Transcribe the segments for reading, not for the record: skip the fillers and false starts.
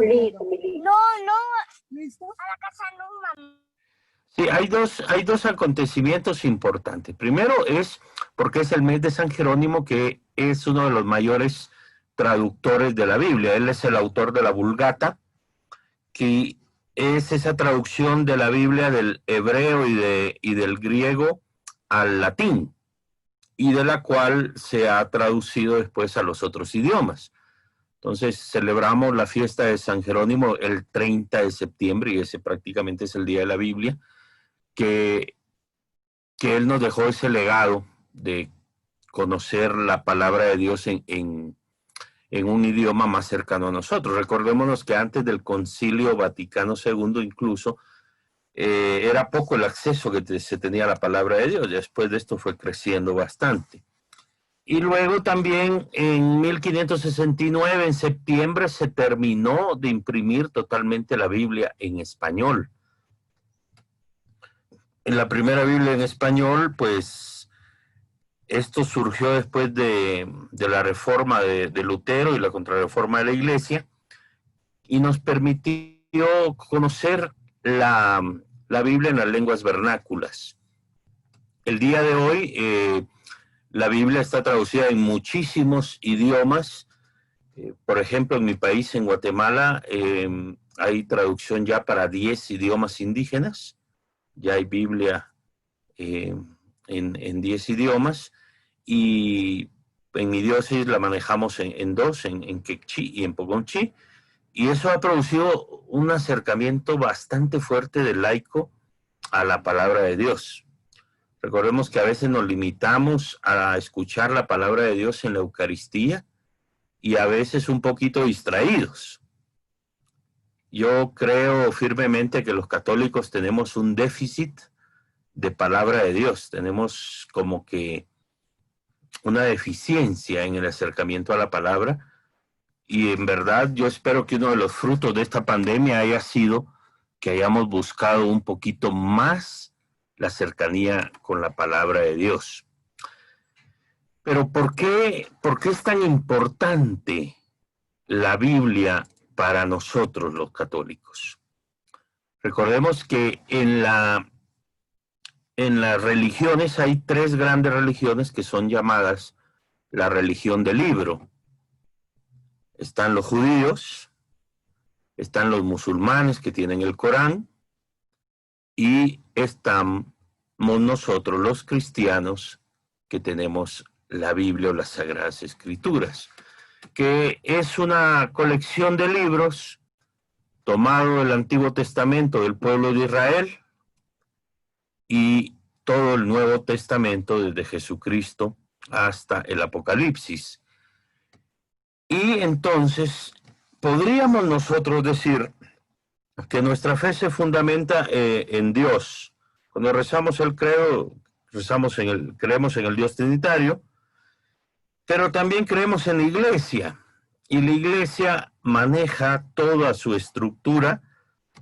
No, no. ¿Listo? A la casa no, mamá. Sí, hay dos acontecimientos importantes. Primero es porque es el mes de San Jerónimo, que es uno de los mayores traductores de la Biblia. Él es el autor de la Vulgata, que es esa traducción de la Biblia del hebreo y del griego al latín, y de la cual se ha traducido después a los otros idiomas. Entonces celebramos la fiesta de San Jerónimo el 30 de septiembre, y ese prácticamente es el día de la Biblia, que él nos dejó ese legado de conocer la palabra de Dios en un idioma más cercano a nosotros. Recordémonos que antes del Concilio Vaticano II incluso era poco el acceso que se tenía a la palabra de Dios. Después de esto fue creciendo bastante. Y luego también en 1569, en septiembre, se terminó de imprimir totalmente la Biblia en español. En la primera Biblia en español, pues esto surgió después de la reforma de Lutero y la contrarreforma de la Iglesia, y nos permitió conocer la Biblia en las lenguas vernáculas. El día de hoy, la Biblia está traducida en muchísimos idiomas. Por ejemplo, en mi país, en Guatemala, hay traducción ya para 10 idiomas indígenas. Ya hay Biblia en 10 idiomas, y en mi diócesis la manejamos en dos, en quechí y en pogonchí, y eso ha producido un acercamiento bastante fuerte del laico a la palabra de Dios. Recordemos que a veces nos limitamos a escuchar la palabra de Dios en la Eucaristía, y a veces un poquito distraídos. Yo creo firmemente que los católicos tenemos un déficit de palabra de Dios. Tenemos como que una deficiencia en el acercamiento a la palabra, y en verdad yo espero que uno de los frutos de esta pandemia haya sido que hayamos buscado un poquito más la cercanía con la palabra de Dios. Pero ¿por qué es tan importante la Biblia para nosotros los católicos? Recordemos que en las religiones hay tres grandes religiones que son llamadas la religión del libro. Están los judíos, están los musulmanes que tienen el Corán, y estamos nosotros los cristianos que tenemos la Biblia o las Sagradas Escrituras, que es una colección de libros tomado del Antiguo Testamento del pueblo de Israel y todo el Nuevo Testamento desde Jesucristo hasta el Apocalipsis. Y entonces podríamos nosotros decir que nuestra fe se fundamenta en Dios. Cuando rezamos el credo, creemos en el Dios Trinitario, pero también creemos en la Iglesia, y la Iglesia maneja toda su estructura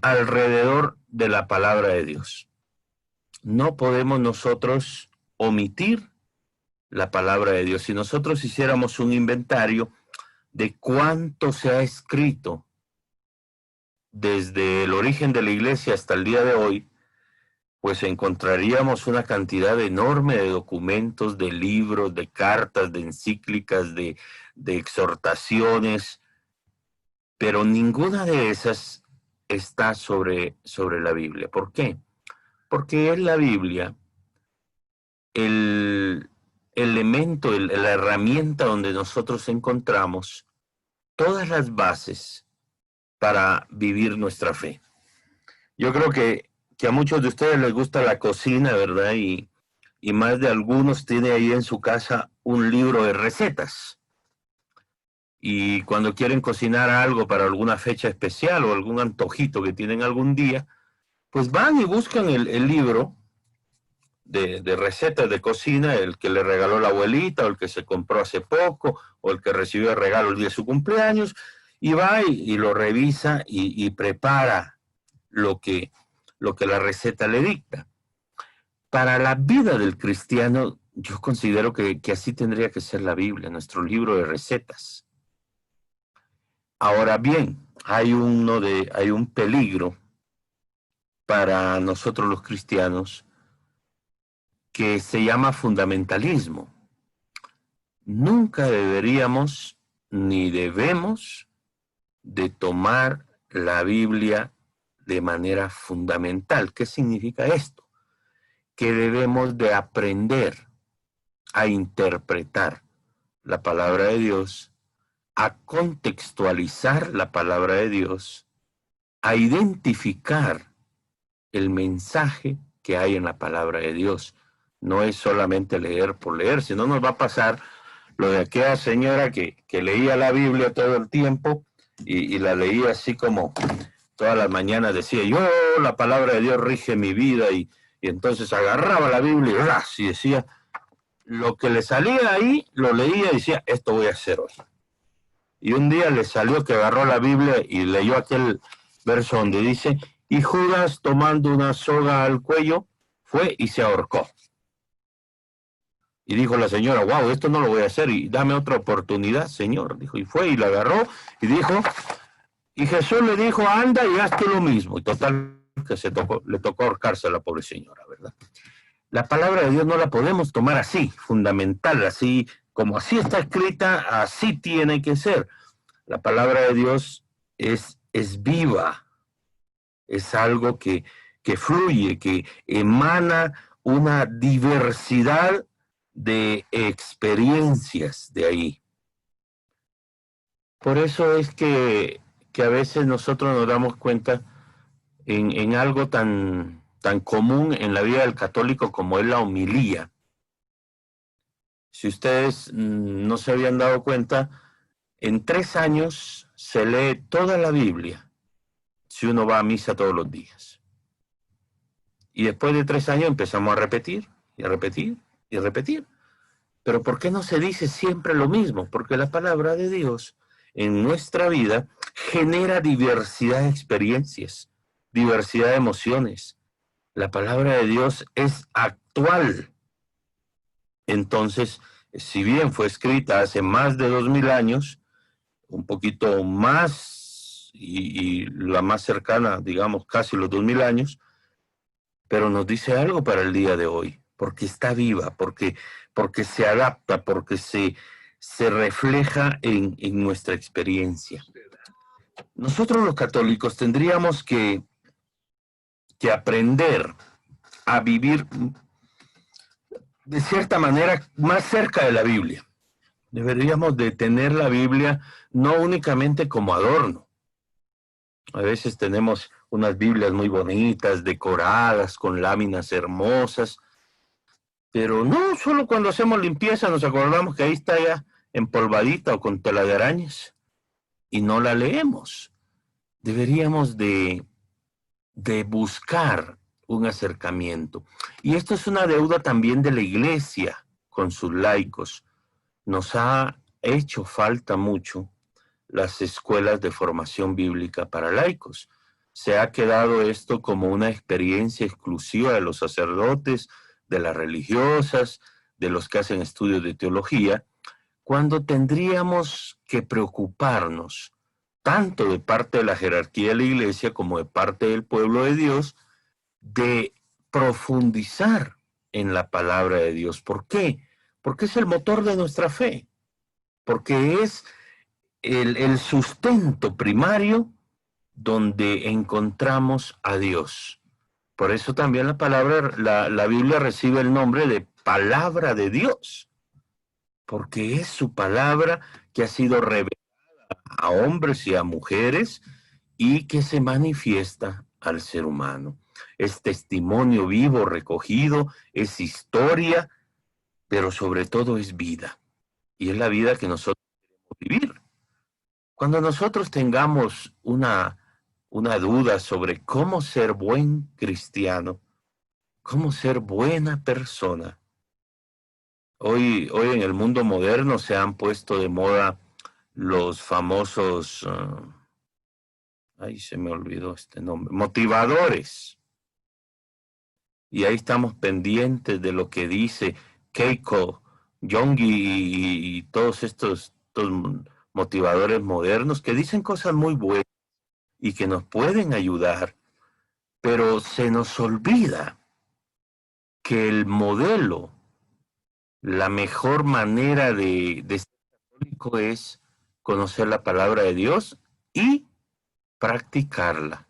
alrededor de la palabra de Dios. No podemos nosotros omitir la palabra de Dios. Si nosotros hiciéramos un inventario de cuánto se ha escrito desde el origen de la Iglesia hasta el día de hoy, pues encontraríamos una cantidad enorme de documentos, de libros, de cartas, de encíclicas, de exhortaciones, pero ninguna de esas está sobre la Biblia. ¿Por qué? Porque es la Biblia el elemento, la herramienta donde nosotros encontramos todas las bases para vivir nuestra fe. Yo creo que a muchos de ustedes les gusta la cocina, ¿verdad? Y más de algunos tienen ahí en su casa un libro de recetas. Y cuando quieren cocinar algo para alguna fecha especial o algún antojito que tienen algún día, pues van y buscan el libro de recetas de cocina, el que le regaló la abuelita, o el que se compró hace poco, o el que recibió el regalo el día de su cumpleaños, y va y lo revisa y prepara lo que la receta le dicta. Para la vida del cristiano, yo considero que así tendría que ser la Biblia, nuestro libro de recetas. Ahora bien, hay un peligro para nosotros los cristianos que se llama fundamentalismo. Nunca deberíamos ni debemos de tomar la Biblia de manera fundamental. ¿Qué significa esto? Que debemos de aprender a interpretar la palabra de Dios, a contextualizar la palabra de Dios, a identificar el mensaje que hay en la palabra de Dios. No es solamente leer por leer, sino nos va a pasar lo de aquella señora que leía la Biblia todo el tiempo y la leía así como todas las mañanas decía, yo la palabra de Dios rige mi vida, y entonces agarraba la Biblia y ¡ras! Y decía, lo que le salía ahí, lo leía y decía, esto voy a hacer hoy. Y un día le salió que agarró la Biblia y leyó aquel verso donde dice, y Judas, tomando una soga al cuello, fue y se ahorcó. Y dijo la señora, wow, esto no lo voy a hacer, y dame otra oportunidad, señor. Dijo, y fue y la agarró y dijo, y Jesús le dijo, anda y haz tú lo mismo. Y total, que le tocó ahorcarse a la pobre señora, ¿verdad? La palabra de Dios no la podemos tomar así, fundamental, así, como así está escrita, así tiene que ser. La palabra de Dios es viva, es algo que fluye, que emana una diversidad de experiencias de ahí. Por eso es que a veces nosotros nos damos cuenta en algo tan común en la vida del católico como es la homilía. Si ustedes no se habían dado cuenta, en 3 años se lee toda la Biblia si uno va a misa todos los días. Y después de 3 años empezamos a repetir y a repetir y a repetir. Pero ¿por qué no se dice siempre lo mismo? Porque la palabra de Dios en nuestra vida genera diversidad de experiencias, diversidad de emociones. La palabra de Dios es actual. Entonces, si bien fue escrita hace más de 2000 años, un poquito más y la más cercana, digamos, casi los 2000 años, pero nos dice algo para el día de hoy, porque está viva, porque se adapta, porque se refleja en nuestra experiencia. Nosotros los católicos tendríamos que aprender a vivir de cierta manera más cerca de la Biblia. Deberíamos de tener la Biblia no únicamente como adorno. A veces tenemos unas Biblias muy bonitas, decoradas, con láminas hermosas, pero no solo cuando hacemos limpieza nos acordamos que ahí está ya empolvadita o con tela de arañas y no la leemos. Deberíamos de buscar un acercamiento. Y esto es una deuda también de la Iglesia con sus laicos. Nos ha hecho falta mucho las escuelas de formación bíblica para laicos. Se ha quedado esto como una experiencia exclusiva de los sacerdotes, de las religiosas, de los que hacen estudios de teología, cuando tendríamos que preocuparnos tanto de parte de la jerarquía de la Iglesia como de parte del pueblo de Dios, de profundizar en la palabra de Dios. ¿Por qué? Porque es el motor de nuestra fe, porque es el sustento primario donde encontramos a Dios. Por eso también la Biblia recibe el nombre de palabra de Dios, porque es su palabra que ha sido revelada a hombres y a mujeres y que se manifiesta al ser humano. Es testimonio vivo recogido, es historia, pero sobre todo es vida. Y es la vida que nosotros queremos vivir. Cuando nosotros tengamos una duda sobre cómo ser buen cristiano, cómo ser buena persona, hoy en el mundo moderno se han puesto de moda los famosos, ahí se me olvidó este nombre, motivadores. Y ahí estamos pendientes de lo que dice Keiko, Yonggi y todos estos motivadores modernos que dicen cosas muy buenas, y que nos pueden ayudar, pero se nos olvida que el modelo, la mejor manera de ser católico es conocer la palabra de Dios y practicarla,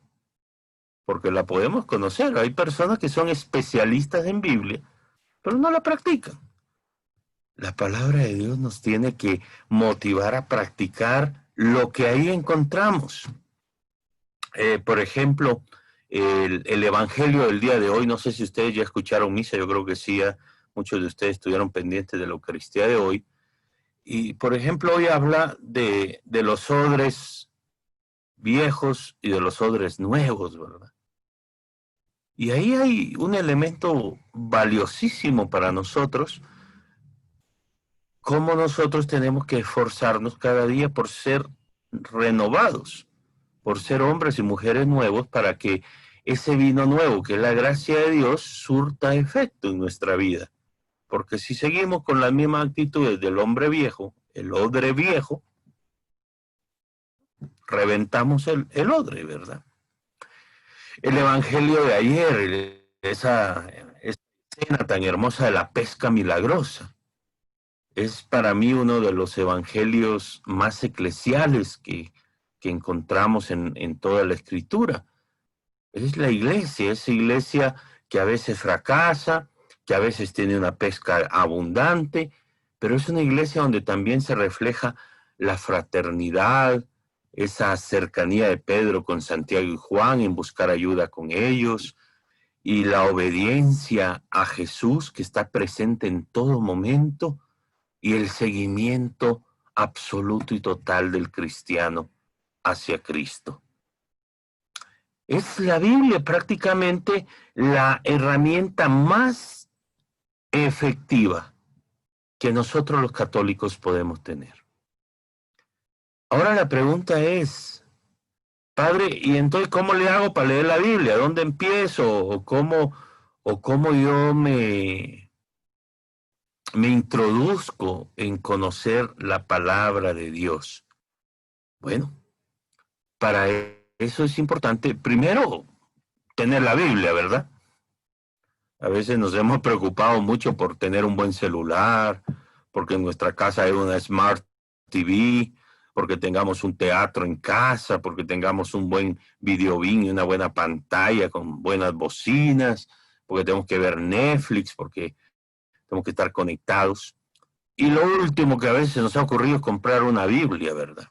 porque la podemos conocer. Hay personas que son especialistas en Biblia, pero no la practican. La palabra de Dios nos tiene que motivar a practicar lo que ahí encontramos. Por ejemplo, el Evangelio del día de hoy, no sé si ustedes ya escucharon misa, yo creo que sí, muchos de ustedes estuvieron pendientes de la Eucaristía de hoy. Y, por ejemplo, hoy habla de los odres viejos y de los odres nuevos, ¿verdad? Y ahí hay un elemento valiosísimo para nosotros, cómo nosotros tenemos que esforzarnos cada día por ser renovados, por ser hombres y mujeres nuevos, para que ese vino nuevo, que es la gracia de Dios, surta efecto en nuestra vida. Porque si seguimos con las mismas actitudes del hombre viejo, el odre viejo, reventamos el odre, ¿verdad? El evangelio de ayer, esa escena tan hermosa de la pesca milagrosa, es para mí uno de los evangelios más eclesiales que encontramos en toda la Escritura. Es la iglesia, esa iglesia que a veces fracasa, que a veces tiene una pesca abundante, pero es una iglesia donde también se refleja la fraternidad, esa cercanía de Pedro con Santiago y Juan en buscar ayuda con ellos, y la obediencia a Jesús que está presente en todo momento, y el seguimiento absoluto y total del cristiano hacia Cristo. Es la Biblia prácticamente la herramienta más efectiva que nosotros los católicos podemos tener. Ahora la pregunta es, Padre, ¿y entonces cómo le hago para leer la Biblia? ¿Dónde empiezo? ¿O cómo yo me introduzco en conocer la palabra de Dios? Bueno, para eso es importante, primero, tener la Biblia, ¿verdad? A veces nos hemos preocupado mucho por tener un buen celular, porque en nuestra casa hay una Smart TV, porque tengamos un teatro en casa, porque tengamos un buen videobeam y una buena pantalla con buenas bocinas, porque tenemos que ver Netflix, porque tenemos que estar conectados. Y lo último que a veces nos ha ocurrido es comprar una Biblia, ¿verdad?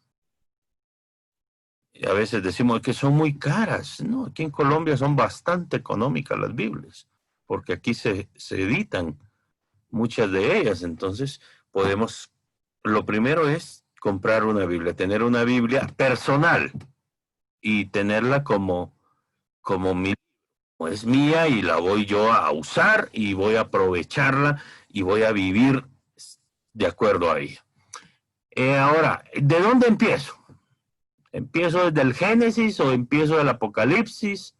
Y a veces decimos que son muy caras. No, aquí en Colombia son bastante económicas las Biblias, porque aquí se editan muchas de ellas. Entonces, lo primero es comprar una Biblia, tener una Biblia personal y tenerla como es mía y la voy yo a usar y voy a aprovecharla y voy a vivir de acuerdo a ella. Ahora, ¿de dónde empiezo? ¿Empiezo desde el Génesis o empiezo del Apocalipsis?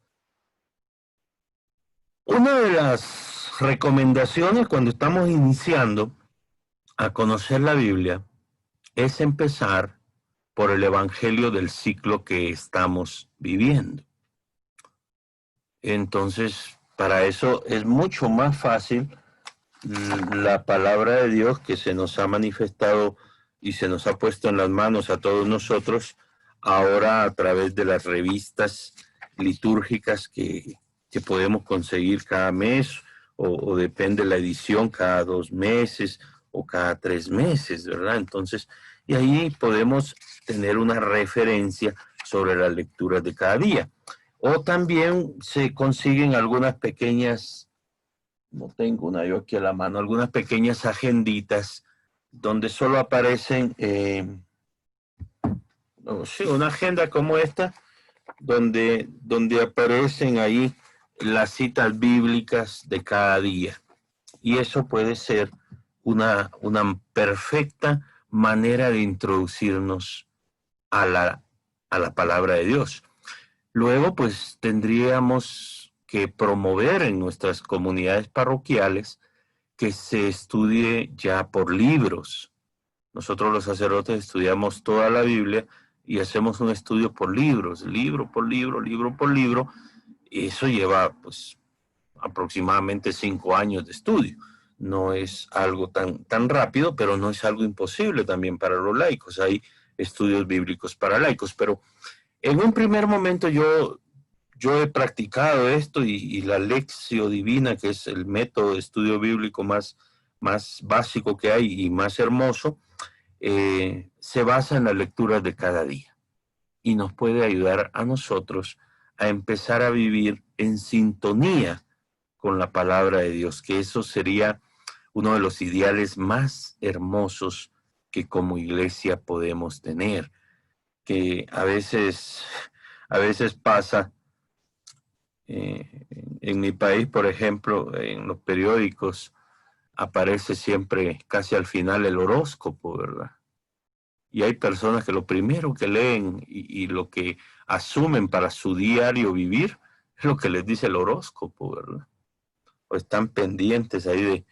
Una de las recomendaciones cuando estamos iniciando a conocer la Biblia es empezar por el Evangelio del ciclo que estamos viviendo. Entonces, para eso es mucho más fácil la palabra de Dios que se nos ha manifestado y se nos ha puesto en las manos a todos nosotros ahora a través de las revistas litúrgicas que podemos conseguir cada mes o depende de la edición cada 2 meses o cada 3 meses, ¿verdad? Entonces, y ahí podemos tener una referencia sobre las lecturas de cada día. O también se consiguen algunas pequeñas, no tengo una yo aquí a la mano, algunas pequeñas agenditas donde solo aparecen, sí, una agenda como esta, donde aparecen ahí las citas bíblicas de cada día. Y eso puede ser una perfecta manera de introducirnos a la palabra de Dios. Luego, pues, tendríamos que promover en nuestras comunidades parroquiales que se estudie ya por libros. Nosotros los sacerdotes estudiamos toda la Biblia y hacemos un estudio por libros, libro por libro, libro por libro, y eso lleva pues aproximadamente 5 años de estudio. No es algo tan rápido, pero no es algo imposible también para los laicos. Hay estudios bíblicos para laicos, pero en un primer momento yo he practicado esto y la Lectio Divina, que es el método de estudio bíblico más básico que hay y más hermoso, se basa en las lecturas de cada día y nos puede ayudar a nosotros a empezar a vivir en sintonía con la palabra de Dios, que eso sería uno de los ideales más hermosos que como iglesia podemos tener, que a veces pasa en mi país, por ejemplo, en los periódicos aparece siempre casi al final el horóscopo, ¿verdad? Y hay personas que lo primero que leen y lo que asumen para su diario vivir es lo que les dice el horóscopo, ¿verdad? O están pendientes ahí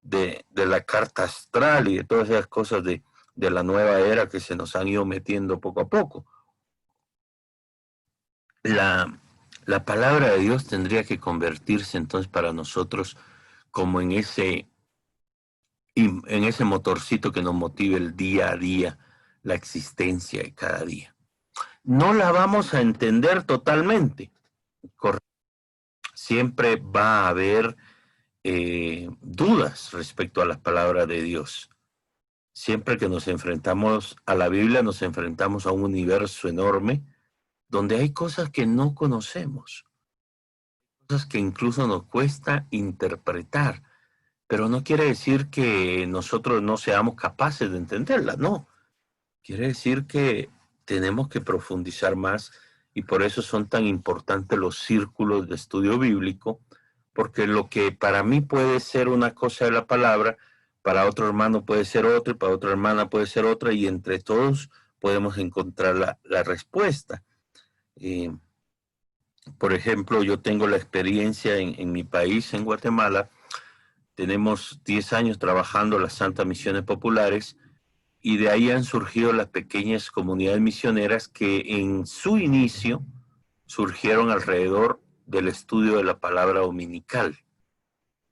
de la carta astral y de todas esas cosas de la nueva era que se nos han ido metiendo poco a poco. La palabra de Dios tendría que convertirse entonces para nosotros como en ese motorcito que nos motive el día a día, la existencia de cada día. No la vamos a entender totalmente. Siempre va a haber dudas respecto a la palabra de Dios. Siempre que nos enfrentamos a la Biblia, nos enfrentamos a un universo enorme donde hay cosas que no conocemos, cosas que incluso nos cuesta interpretar, pero no quiere decir que nosotros no seamos capaces de entenderlas, no. Quiere decir que tenemos que profundizar más y por eso son tan importantes los círculos de estudio bíblico, porque lo que para mí puede ser una cosa de la palabra, para otro hermano puede ser otra, y para otra hermana puede ser otra, y entre todos podemos encontrar la respuesta. Por ejemplo, yo tengo la experiencia en mi país, en Guatemala. Tenemos 10 años trabajando las Santas Misiones Populares y de ahí han surgido las pequeñas comunidades misioneras que en su inicio surgieron alrededor del estudio de la palabra dominical.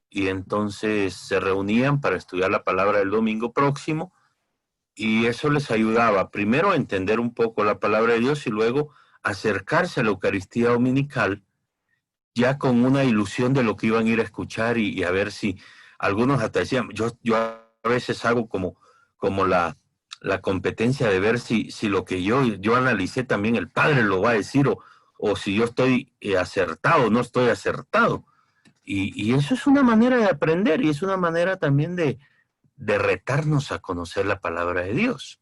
Y entonces se reunían para estudiar la palabra del domingo próximo y eso les ayudaba primero a entender un poco la palabra de Dios y luego acercarse a la Eucaristía dominical ya con una ilusión de lo que iban a ir a escuchar y a ver si algunos hasta decían, yo a veces hago como la competencia de ver si lo que yo analicé también el Padre lo va a decir o si yo estoy acertado o no estoy acertado. Y eso es una manera de aprender y es una manera también de retarnos a conocer la palabra de Dios.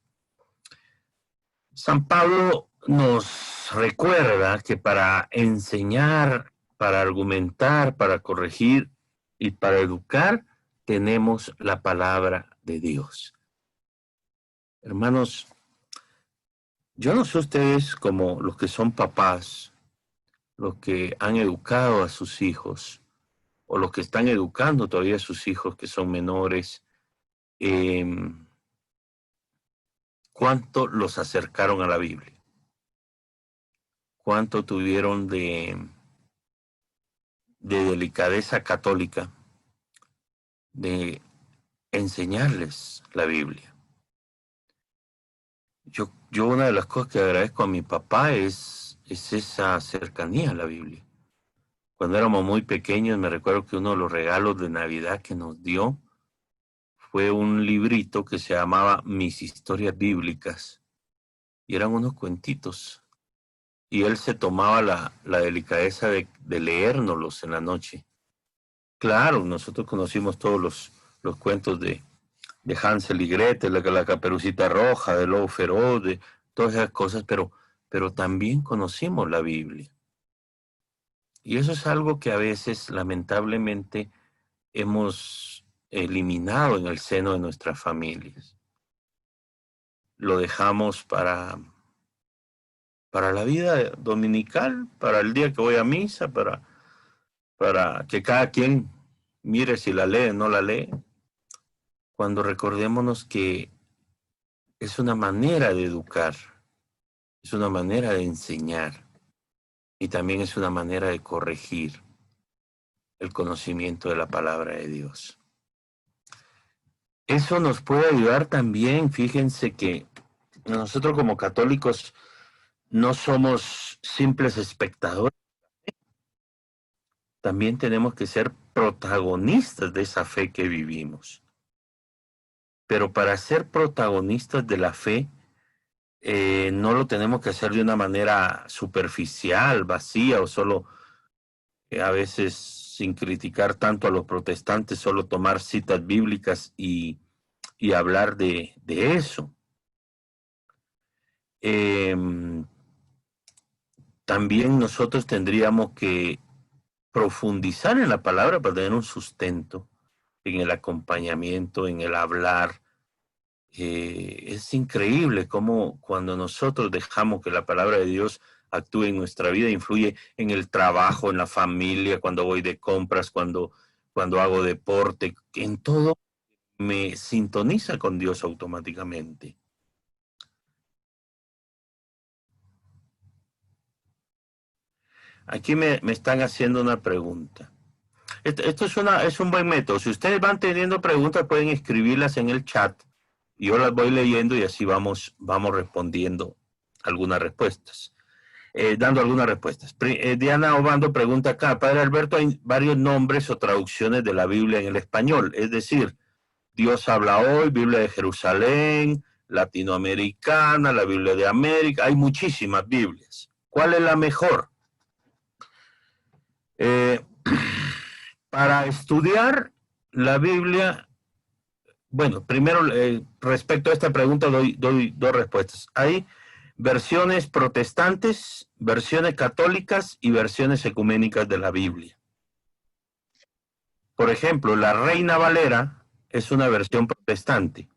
San Pablo nos recuerda que para enseñar, para argumentar, para corregir y para educar, tenemos la palabra de Dios. Hermanos, yo no sé ustedes como los que son papás, los que han educado a sus hijos, o los que están educando todavía a sus hijos que son menores, ¿cuánto los acercaron a la Biblia? ¿Cuánto tuvieron de delicadeza católica de enseñarles la Biblia? Yo una de las cosas que agradezco a mi papá es esa cercanía a la Biblia. Cuando éramos muy pequeños, me recuerdo que uno de los regalos de Navidad que nos dio fue un librito que se llamaba Mis Historias Bíblicas. Y eran unos cuentitos. Y él se tomaba la delicadeza de leérnoslos en la noche. Claro, nosotros conocimos todos los cuentos de Hansel y Gretel, la Caperucita Roja, del Lobo Feroz, de todas esas cosas, pero también conocimos la Biblia. Y eso es algo que a veces, lamentablemente, hemos eliminado en el seno de nuestras familias. Lo dejamos para la vida dominical, para el día que voy a misa, para que cada quien mire si la lee o no la lee. Cuando recordémonos que es una manera de educar, es una manera de enseñar y también es una manera de corregir el conocimiento de la palabra de Dios. Eso nos puede ayudar también, fíjense que nosotros como católicos no somos simples espectadores, también tenemos que ser protagonistas de esa fe que vivimos. Pero para ser protagonistas de la fe, no lo tenemos que hacer de una manera superficial, vacía o solo a veces sin criticar tanto a los protestantes, solo tomar citas bíblicas y hablar de eso. También nosotros tendríamos que profundizar en la palabra para tener un sustento en el acompañamiento, en el hablar. Es increíble cómo cuando nosotros dejamos que la palabra de Dios actúe en nuestra vida, influye en el trabajo, en la familia, cuando voy de compras, cuando hago deporte, en todo me sintoniza con Dios automáticamente. Aquí me están haciendo una pregunta. Esto es un buen método. Si ustedes van teniendo preguntas, pueden escribirlas en el chat. Y yo las voy leyendo y así vamos respondiendo algunas respuestas. Dando algunas respuestas. Diana Obando pregunta acá, Padre Alberto, hay varios nombres o traducciones de la Biblia en el español. Es decir, Dios habla hoy, Biblia de Jerusalén, latinoamericana, la Biblia de América. Hay muchísimas Biblias. ¿Cuál es la mejor? Para estudiar la Biblia, bueno, primero respecto a esta pregunta doy dos respuestas. Hay versiones protestantes, versiones católicas y versiones ecuménicas de la Biblia. Por ejemplo, la Reina Valera es una versión protestante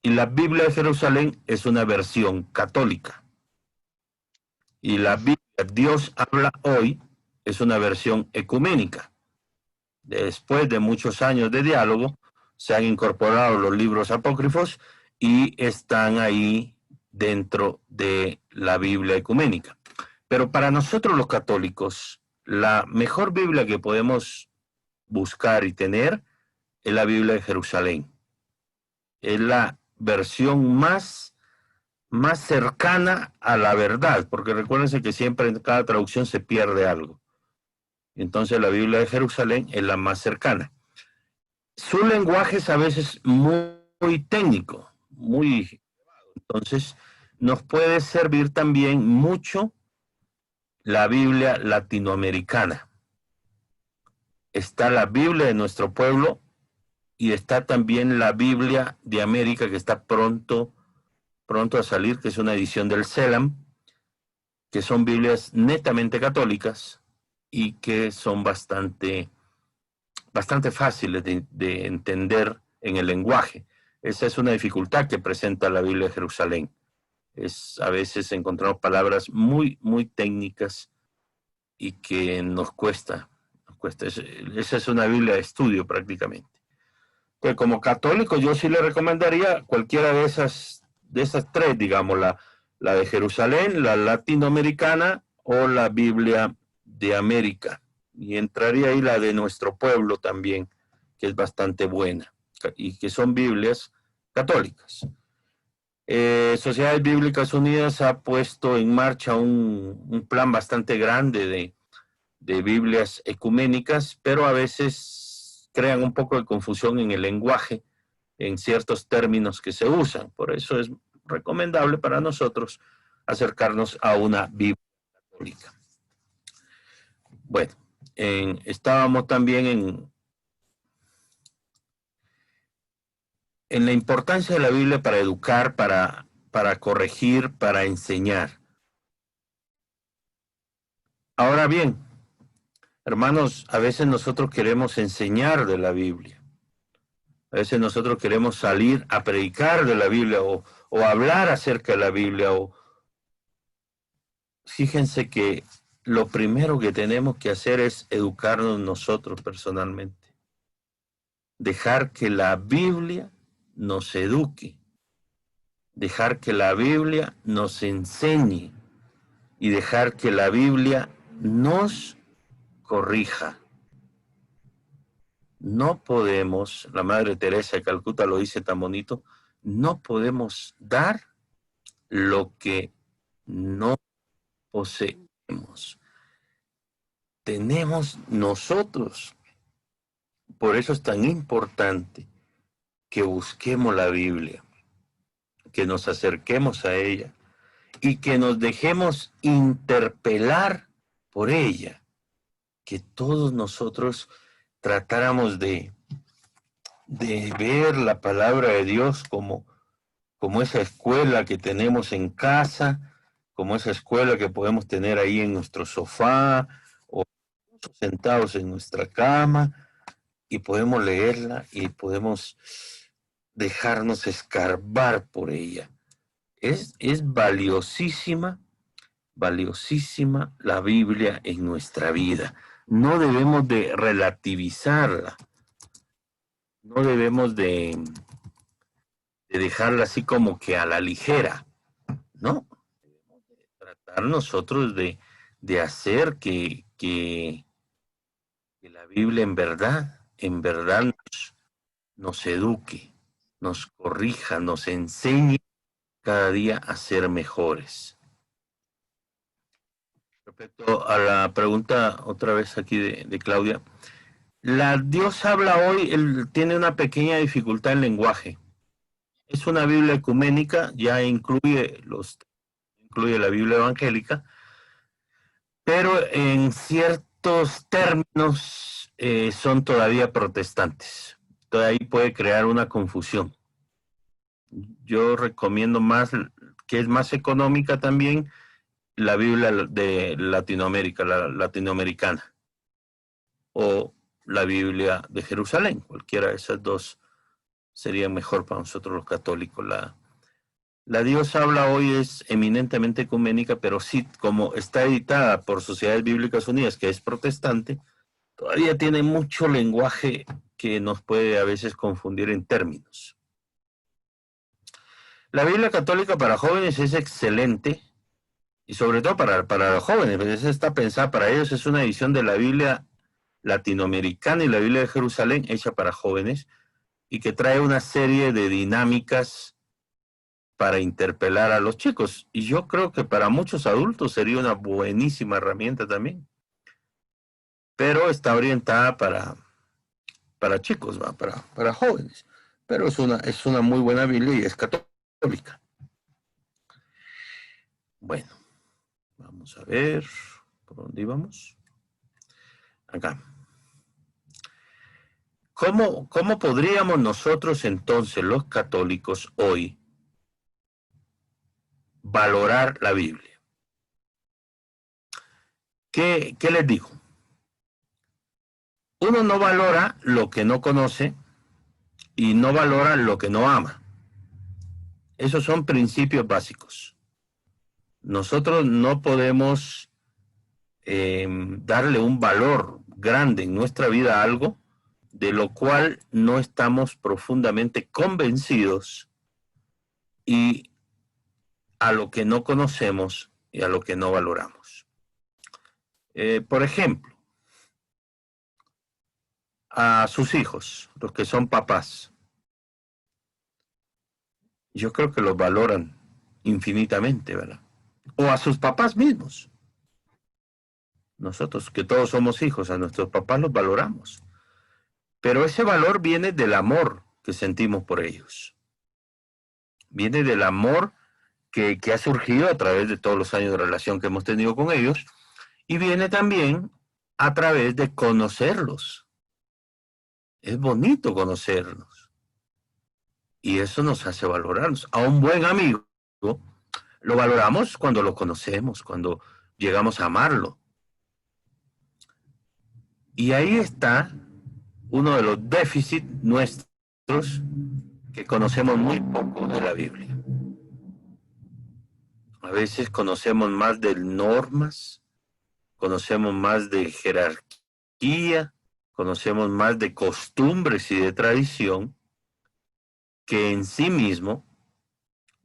y la Biblia de Jerusalén es una versión católica. Y la Biblia Dios habla hoy es una versión ecuménica. Después de muchos años de diálogo, se han incorporado los libros apócrifos y están ahí dentro de la Biblia ecuménica. Pero para nosotros los católicos, la mejor Biblia que podemos buscar y tener es la Biblia de Jerusalén. Es la versión más cercana a la verdad, porque recuérdense que siempre en cada traducción se pierde algo. Entonces la Biblia de Jerusalén es la más cercana. Su lenguaje es a veces muy técnico, muy... Entonces, nos puede servir también mucho la Biblia latinoamericana. Está la Biblia de nuestro pueblo y está también la Biblia de América que está pronto a salir, que es una edición del CELAM, que son Biblias netamente católicas y que son bastante fáciles de entender en el lenguaje. Esa es una dificultad que presenta la Biblia de Jerusalén. A veces encontramos palabras muy técnicas y que nos cuesta. Esa es una Biblia de estudio prácticamente. Pues como católico yo sí le recomendaría cualquiera de esas tres, digamos, la de Jerusalén, la latinoamericana o la Biblia de América. Y entraría ahí la de nuestro pueblo también, que es bastante buena, y que son Biblias católicas. Sociedades Bíblicas Unidas ha puesto en marcha un plan bastante grande de Biblias ecuménicas, pero a veces crean un poco de confusión en el lenguaje, en ciertos términos que se usan. Por eso es recomendable para nosotros acercarnos a una Biblia católica. Bueno, estábamos también en la importancia de la Biblia para educar, para corregir, para enseñar. Ahora bien, hermanos, a veces nosotros queremos enseñar de la Biblia. A veces nosotros queremos salir a predicar de la Biblia o hablar acerca de la Biblia. Fíjense que lo primero que tenemos que hacer es educarnos nosotros personalmente. Dejar que la Biblia nos eduque. dejar que la Biblia nos enseñe y dejar que la Biblia nos corrija. No podemos, la Madre Teresa de Calcuta lo dice tan bonito, no podemos dar lo que no poseemos. Tenemos nosotros. Por eso es tan importante que busquemos la Biblia, que nos acerquemos a ella y que nos dejemos interpelar por ella, que todos nosotros tratáramos de ver la palabra de Dios como esa escuela que tenemos en casa, como esa escuela que podemos tener ahí en nuestro sofá o sentados en nuestra cama, y podemos leerla y podemos dejarnos escarbar por ella. Es valiosísima, valiosísima la Biblia en nuestra vida. No debemos de relativizarla, no debemos de dejarla así como que a la ligera, ¿no? Debemos de tratar nosotros de hacer que la Biblia en verdad nos eduque, nos corrija, nos enseñe cada día a ser mejores. Respecto a la pregunta otra vez aquí de Claudia, la Dios habla hoy, él tiene una pequeña dificultad en lenguaje. Es una Biblia ecuménica, ya incluye la Biblia evangélica, pero en ciertos términos son todavía protestantes. Entonces ahí puede crear una confusión. Yo recomiendo más, que es más económica también, la Biblia de Latinoamérica, la latinoamericana, o la Biblia de Jerusalén. Cualquiera de esas dos sería mejor para nosotros los católicos. La Dios habla hoy es eminentemente ecuménica, pero sí, como está editada por Sociedades Bíblicas Unidas, que es protestante, todavía tiene mucho lenguaje que nos puede a veces confundir en términos. La Biblia católica para jóvenes es excelente, y sobre todo para los jóvenes, pues está pensada para ellos, es una edición de la Biblia latinoamericana y la Biblia de Jerusalén hecha para jóvenes, y que trae una serie de dinámicas para interpelar a los chicos. Y yo creo que para muchos adultos sería una buenísima herramienta también. Pero está orientada para chicos, ¿va? Para jóvenes. Pero es una muy buena Biblia y es católica. Bueno, vamos a ver por dónde íbamos. Acá. ¿Cómo podríamos nosotros entonces, los católicos, hoy valorar la Biblia? ¿Qué les digo? Uno no valora lo que no conoce y no valora lo que no ama. Esos son principios básicos. Nosotros no podemos darle un valor grande en nuestra vida a algo de lo cual no estamos profundamente convencidos, y a lo que no conocemos y a lo que no valoramos. Por ejemplo, a sus hijos, los que son papás, yo creo que los valoran infinitamente, ¿verdad? O a sus papás mismos. Nosotros, que todos somos hijos, a nuestros papás los valoramos. Pero ese valor viene del amor que sentimos por ellos. Viene del amor que ha surgido a través de todos los años de relación que hemos tenido con ellos, y viene también a través de conocerlos. Es bonito conocerlos. Y eso nos hace valorarnos. A un buen amigo lo valoramos cuando lo conocemos, cuando llegamos a amarlo. Y ahí está uno de los déficits nuestros, que conocemos muy poco de la Biblia. A veces conocemos más de normas, conocemos más de jerarquía, conocemos más de costumbres y de tradición, que en sí mismo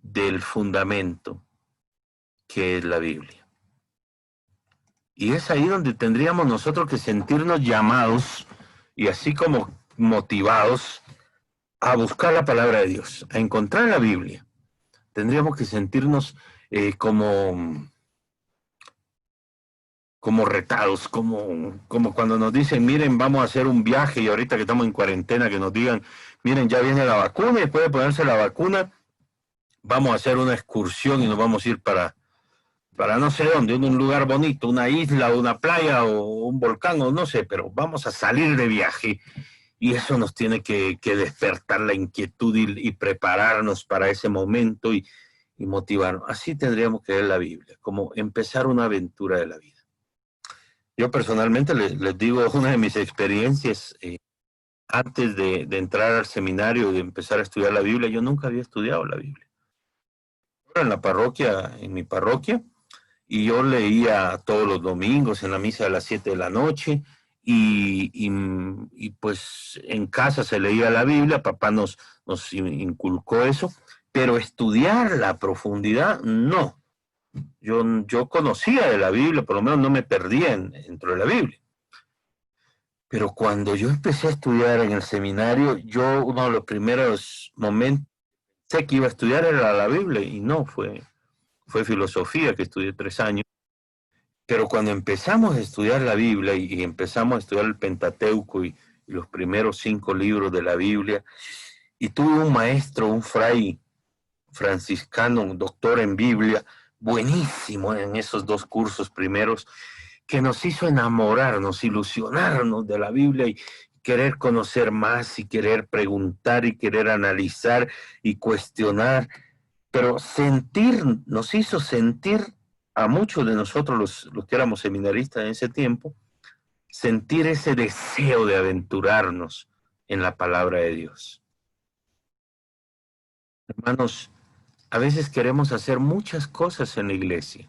del fundamento que es la Biblia. Y es ahí donde tendríamos nosotros que sentirnos llamados y así como motivados a buscar la palabra de Dios, a encontrar la Biblia. Tendríamos que sentirnos como retados, como cuando nos dicen, miren, vamos a hacer un viaje, y ahorita que estamos en cuarentena, que nos digan, miren, ya viene la vacuna, y después de ponerse la vacuna, vamos a hacer una excursión y nos vamos a ir para no sé dónde, un lugar bonito, una isla, una playa o un volcán, o no sé, pero vamos a salir de viaje, y eso nos tiene que despertar la inquietud y prepararnos para ese momento y motivarnos. Así tendríamos que ver la Biblia, como empezar una aventura de la vida. Yo personalmente les digo, una de mis experiencias, antes de entrar al seminario, de empezar a estudiar la Biblia, yo nunca había estudiado la Biblia. En la parroquia, en mi parroquia, y yo leía todos los domingos en la misa de las 7 de la noche, y pues en casa se leía la Biblia, papá nos inculcó eso, pero estudiar la profundidad, no. Yo conocía de la Biblia, por lo menos no me perdía dentro de la Biblia. Pero cuando yo empecé a estudiar en el seminario, yo uno de los primeros momentos sé que iba a estudiar era la Biblia, y no, fue filosofía, que estudié 3 años. Pero cuando empezamos a estudiar la Biblia y empezamos a estudiar el Pentateuco y los primeros 5 libros de la Biblia, y tuve un maestro, un fray franciscano, un doctor en Biblia, buenísimo en esos 2 cursos primeros, que nos hizo enamorarnos, ilusionarnos de la Biblia y querer conocer más y querer preguntar y querer analizar y cuestionar, pero nos hizo sentir a muchos de nosotros, los que éramos seminaristas en ese tiempo, sentir ese deseo de aventurarnos en la palabra de Dios. Hermanos, a veces queremos hacer muchas cosas en la iglesia.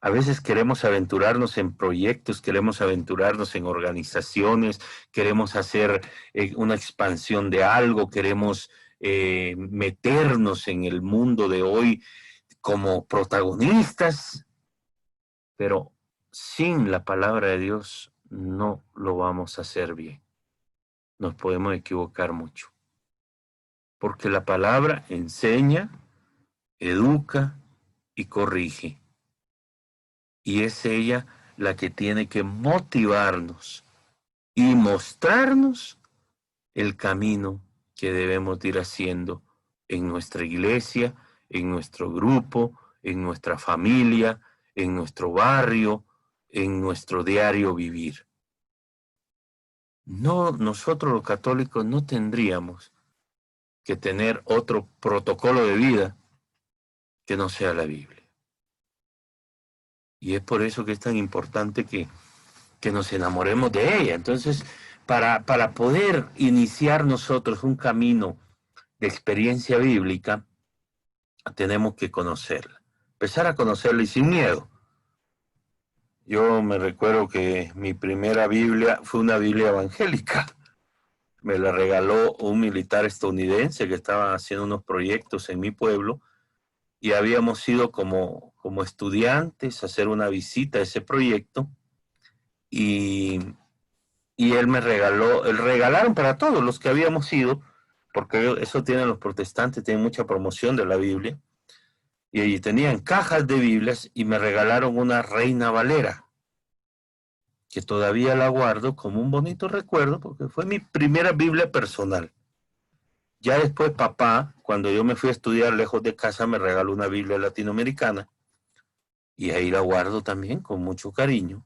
A veces queremos aventurarnos en proyectos, queremos aventurarnos en organizaciones, queremos hacer una expansión de algo, queremos meternos en el mundo de hoy como protagonistas, pero sin la palabra de Dios no lo vamos a hacer bien. Nos podemos equivocar mucho, porque la palabra enseña, educa y corrige. Y es ella la que tiene que motivarnos y mostrarnos el camino que debemos ir haciendo en nuestra iglesia, en nuestro grupo, en nuestra familia, en nuestro barrio, en nuestro diario vivir. No, nosotros los católicos no tendríamos que tener otro protocolo de vida que no sea la Biblia. Y es por eso que es tan importante que nos enamoremos de ella. Entonces, para poder iniciar nosotros un camino de experiencia bíblica, tenemos que conocerla. Empezar a conocerla y sin miedo. Yo me recuerdo que mi primera Biblia fue una Biblia evangélica. Me la regaló un militar estadounidense que estaba haciendo unos proyectos en mi pueblo, y habíamos ido como estudiantes a hacer una visita a ese proyecto, y él me regalaron para todos los que habíamos ido, porque eso tienen los protestantes, tienen mucha promoción de la Biblia, y allí tenían cajas de Biblias, y me regalaron una Reina Valera, que todavía la guardo como un bonito recuerdo, porque fue mi primera Biblia personal. Ya después papá, cuando yo me fui a estudiar lejos de casa, me regaló una Biblia latinoamericana, y ahí la guardo también con mucho cariño.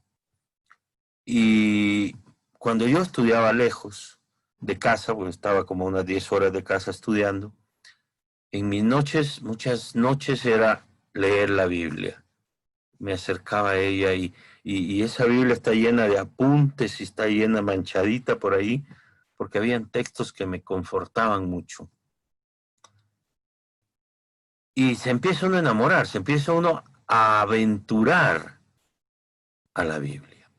Y cuando yo estudiaba lejos de casa, porque estaba como unas 10 horas de casa estudiando, en mis noches, muchas noches era leer la Biblia. Me acercaba a ella, y esa Biblia está llena de apuntes y está llena manchadita por ahí, porque habían textos que me confortaban mucho. Y se empieza uno a enamorar, se empieza uno a aventurar a la Biblia.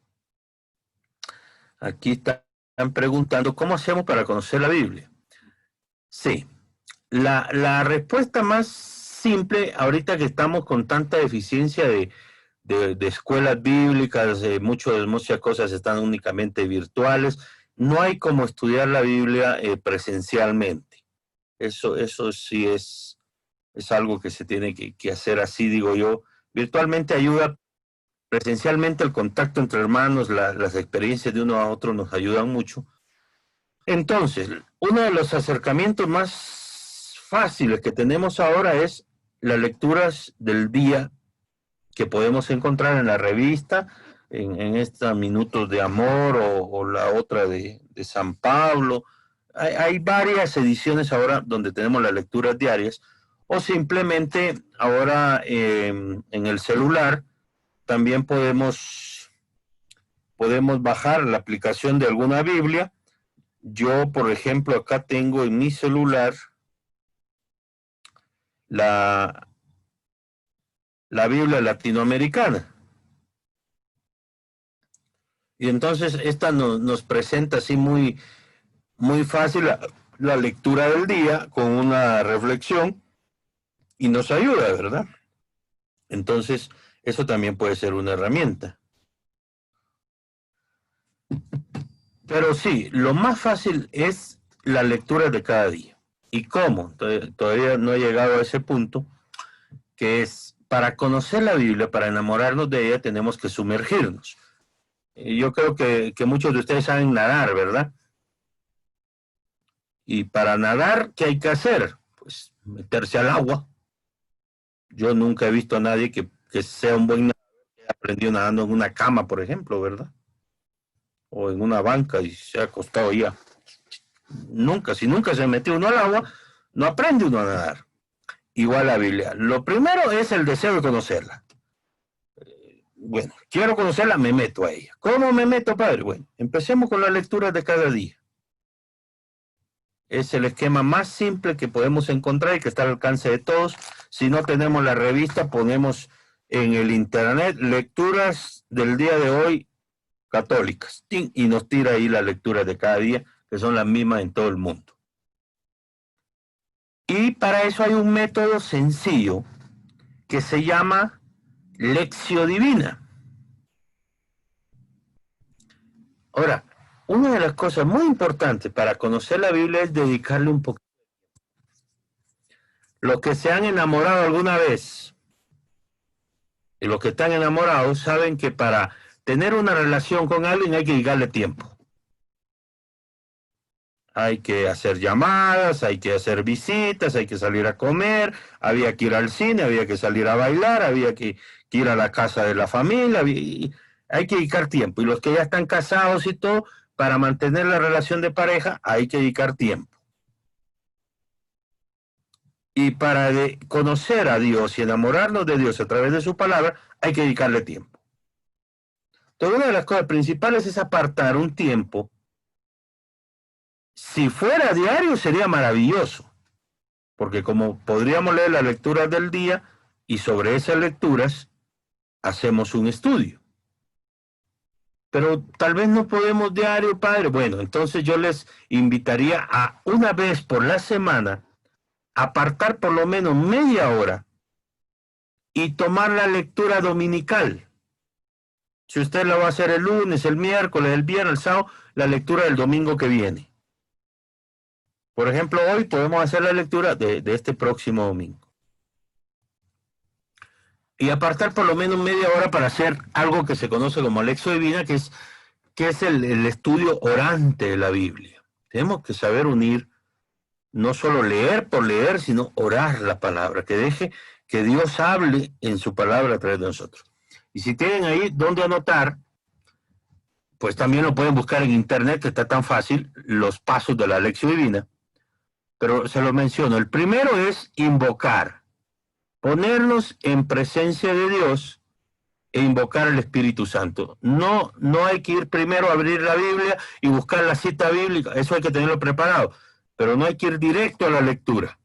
Aquí están preguntando, ¿cómo hacemos para conocer la Biblia? Sí, la respuesta más simple, ahorita que estamos con tanta deficiencia de escuelas bíblicas, muchas cosas están únicamente virtuales, no hay como estudiar la Biblia presencialmente. Eso sí es algo que se tiene que hacer así, digo yo. Virtualmente ayuda, presencialmente el contacto entre hermanos, las experiencias de uno a otro nos ayudan mucho. Entonces, uno de los acercamientos más fáciles que tenemos ahora es las lecturas del día que podemos encontrar en la revista, en esta Minutos de Amor o la otra de San Pablo. Hay varias ediciones ahora donde tenemos las lecturas diarias, o simplemente ahora en el celular también podemos bajar la aplicación de alguna Biblia. Yo, por ejemplo, acá tengo en mi celular la Biblia latinoamericana. Y entonces esta nos presenta así muy, muy fácil la lectura del día con una reflexión y nos ayuda, ¿verdad? Entonces, eso también puede ser una herramienta. Pero sí, lo más fácil es la lectura de cada día. ¿Y cómo? Todavía no he llegado a ese punto, que es, para conocer la Biblia, para enamorarnos de ella, tenemos que sumergirnos. Yo creo que muchos de ustedes saben nadar, ¿verdad? Y para nadar, ¿qué hay que hacer? Pues meterse al agua. Yo nunca he visto a nadie que sea un buen nadador, que haya aprendido nadando en una cama, por ejemplo, ¿verdad? O en una banca y se ha acostado ya. Nunca, si nunca se metió uno al agua, no aprende uno a nadar. Igual la Biblia. Lo primero es el deseo de conocerla. Bueno, quiero conocerla, me meto a ella. ¿Cómo me meto, padre? Bueno, empecemos con la lectura de cada día. Es el esquema más simple que podemos encontrar y que está al alcance de todos. Si no tenemos la revista, ponemos en el internet lecturas del día de hoy católicas y nos tira ahí las lecturas de cada día, que son las mismas en todo el mundo. Y para eso hay un método sencillo que se llama Lección Divina. Ahora, una de las cosas muy importantes para conocer la Biblia es dedicarle un poco. Los que se han enamorado alguna vez y los que están enamorados saben que para tener una relación con alguien hay que dedicarle tiempo. Hay que hacer llamadas, hay que hacer visitas, hay que salir a comer, había que ir al cine, había que salir a bailar, había que ir a la casa de la familia, hay que dedicar tiempo. Y los que ya están casados y todo, para mantener la relación de pareja, hay que dedicar tiempo. Y para conocer a Dios y enamorarnos de Dios a través de su palabra, hay que dedicarle tiempo. Entonces, una de las cosas principales es apartar un tiempo. Si fuera diario sería maravilloso, porque como podríamos leer las lecturas del día y sobre esas lecturas hacemos un estudio. Pero tal vez no podemos diario, padre. Bueno, entonces yo les invitaría a una vez por la semana apartar por lo menos media hora y tomar la lectura dominical. Si usted la va a hacer el lunes, el miércoles, el viernes, el sábado, la lectura del domingo que viene. Por ejemplo, hoy podemos hacer la lectura de este próximo domingo. Y apartar por lo menos media hora para hacer algo que se conoce como Lección Divina, que es el estudio orante de la Biblia. Tenemos que saber unir, no solo leer por leer, sino orar la palabra, que deje que Dios hable en su palabra a través de nosotros. Y si tienen ahí donde anotar, pues también lo pueden buscar en internet, que está tan fácil, los pasos de la Lección Divina. Pero se lo menciono. El primero es invocar, ponernos en presencia de Dios e invocar al Espíritu Santo. No hay que ir primero a abrir la Biblia y buscar la cita bíblica, eso hay que tenerlo preparado, pero no hay que ir directo a la lectura.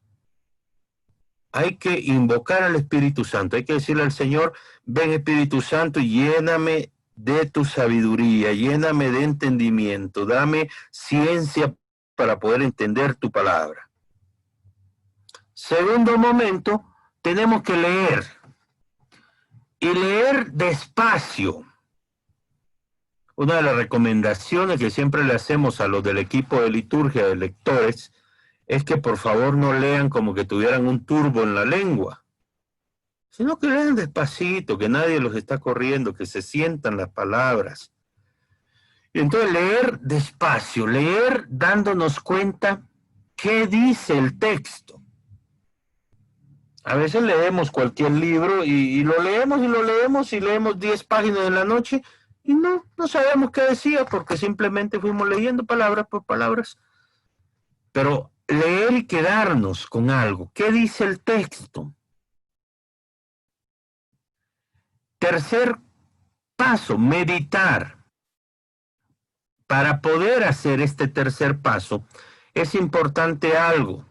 Hay que invocar al Espíritu Santo, hay que decirle al Señor, ven Espíritu Santo, lléname de tu sabiduría, lléname de entendimiento, dame ciencia para poder entender tu palabra. Segundo momento, tenemos que leer. Y leer despacio. Una de las recomendaciones que siempre le hacemos a los del equipo de liturgia de lectores es que por favor no lean como que tuvieran un turbo en la lengua, sino que lean despacito, que nadie los está corriendo, que se sientan las palabras. Y entonces leer despacio, leer dándonos cuenta qué dice el texto. A veces leemos cualquier libro y lo leemos y lo leemos y leemos 10 páginas en la noche y no sabemos qué decía porque simplemente fuimos leyendo palabras por palabras. Pero leer y quedarnos con algo. ¿Qué dice el texto? Tercer paso, meditar. Para poder hacer este tercer paso es importante algo.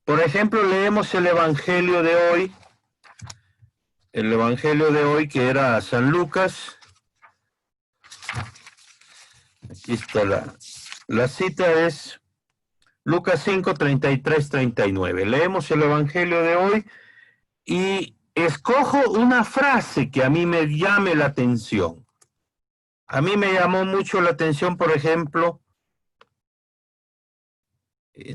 Por ejemplo, leemos el Evangelio de hoy. El Evangelio de hoy que era San Lucas. Aquí está la cita es Lucas 5, 33, 39. Leemos el Evangelio de hoy y escojo una frase que a mí me llame la atención. A mí me llamó mucho la atención, por ejemplo,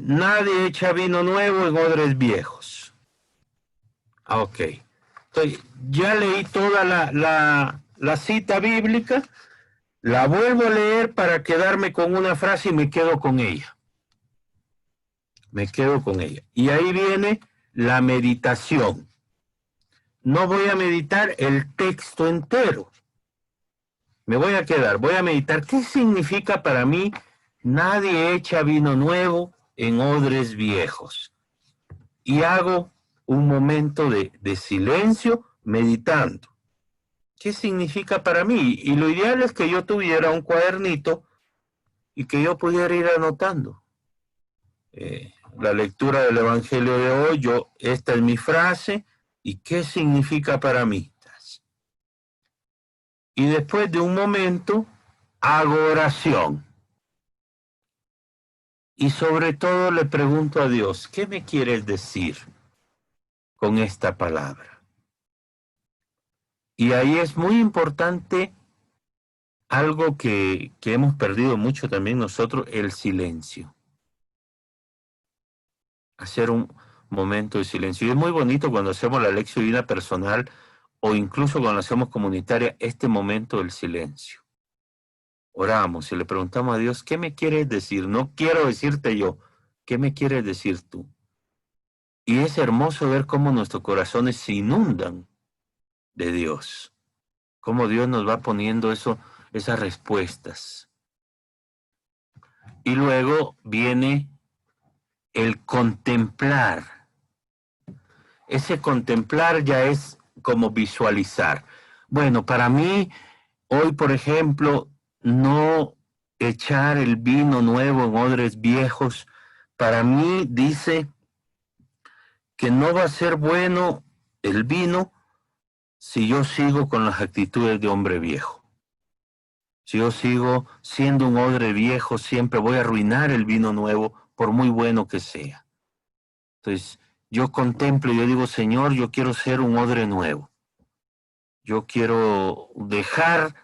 nadie echa vino nuevo en odres viejos. Ok. Entonces, ya leí toda la cita bíblica, la vuelvo a leer para quedarme con una frase y me quedo con ella. Me quedo con ella. Y ahí viene la meditación. No voy a meditar el texto entero. Me voy a quedar, voy a meditar. ¿Qué significa para mí nadie echa vino nuevo en odres viejos? Y hago un momento de silencio meditando. ¿Qué significa para mí? Y lo ideal es que yo tuviera un cuadernito y que yo pudiera ir anotando. La lectura del Evangelio de hoy, esta es mi frase, ¿y qué significa para mí? Y después de un momento, hago oración. Y sobre todo le pregunto a Dios, ¿qué me quieres decir con esta palabra? Y ahí es muy importante algo que hemos perdido mucho también nosotros, el silencio. Hacer un momento de silencio. Y es muy bonito cuando hacemos la lección divina personal o incluso cuando hacemos comunitaria, este momento del silencio. Oramos y le preguntamos a Dios, ¿qué me quieres decir? No quiero decirte yo, ¿qué me quieres decir tú? Y es hermoso ver cómo nuestros corazones se inundan de Dios, cómo Dios nos va poniendo esas respuestas. Y luego viene el contemplar. Ese contemplar ya es como visualizar. Bueno, para mí, hoy, por ejemplo, no echar el vino nuevo en odres viejos, para mí dice que no va a ser bueno el vino si yo sigo con las actitudes de hombre viejo. Si yo sigo siendo un odre viejo, siempre voy a arruinar el vino nuevo, por muy bueno que sea. Entonces, yo contemplo y yo digo, Señor, yo quiero ser un odre nuevo. Yo quiero dejar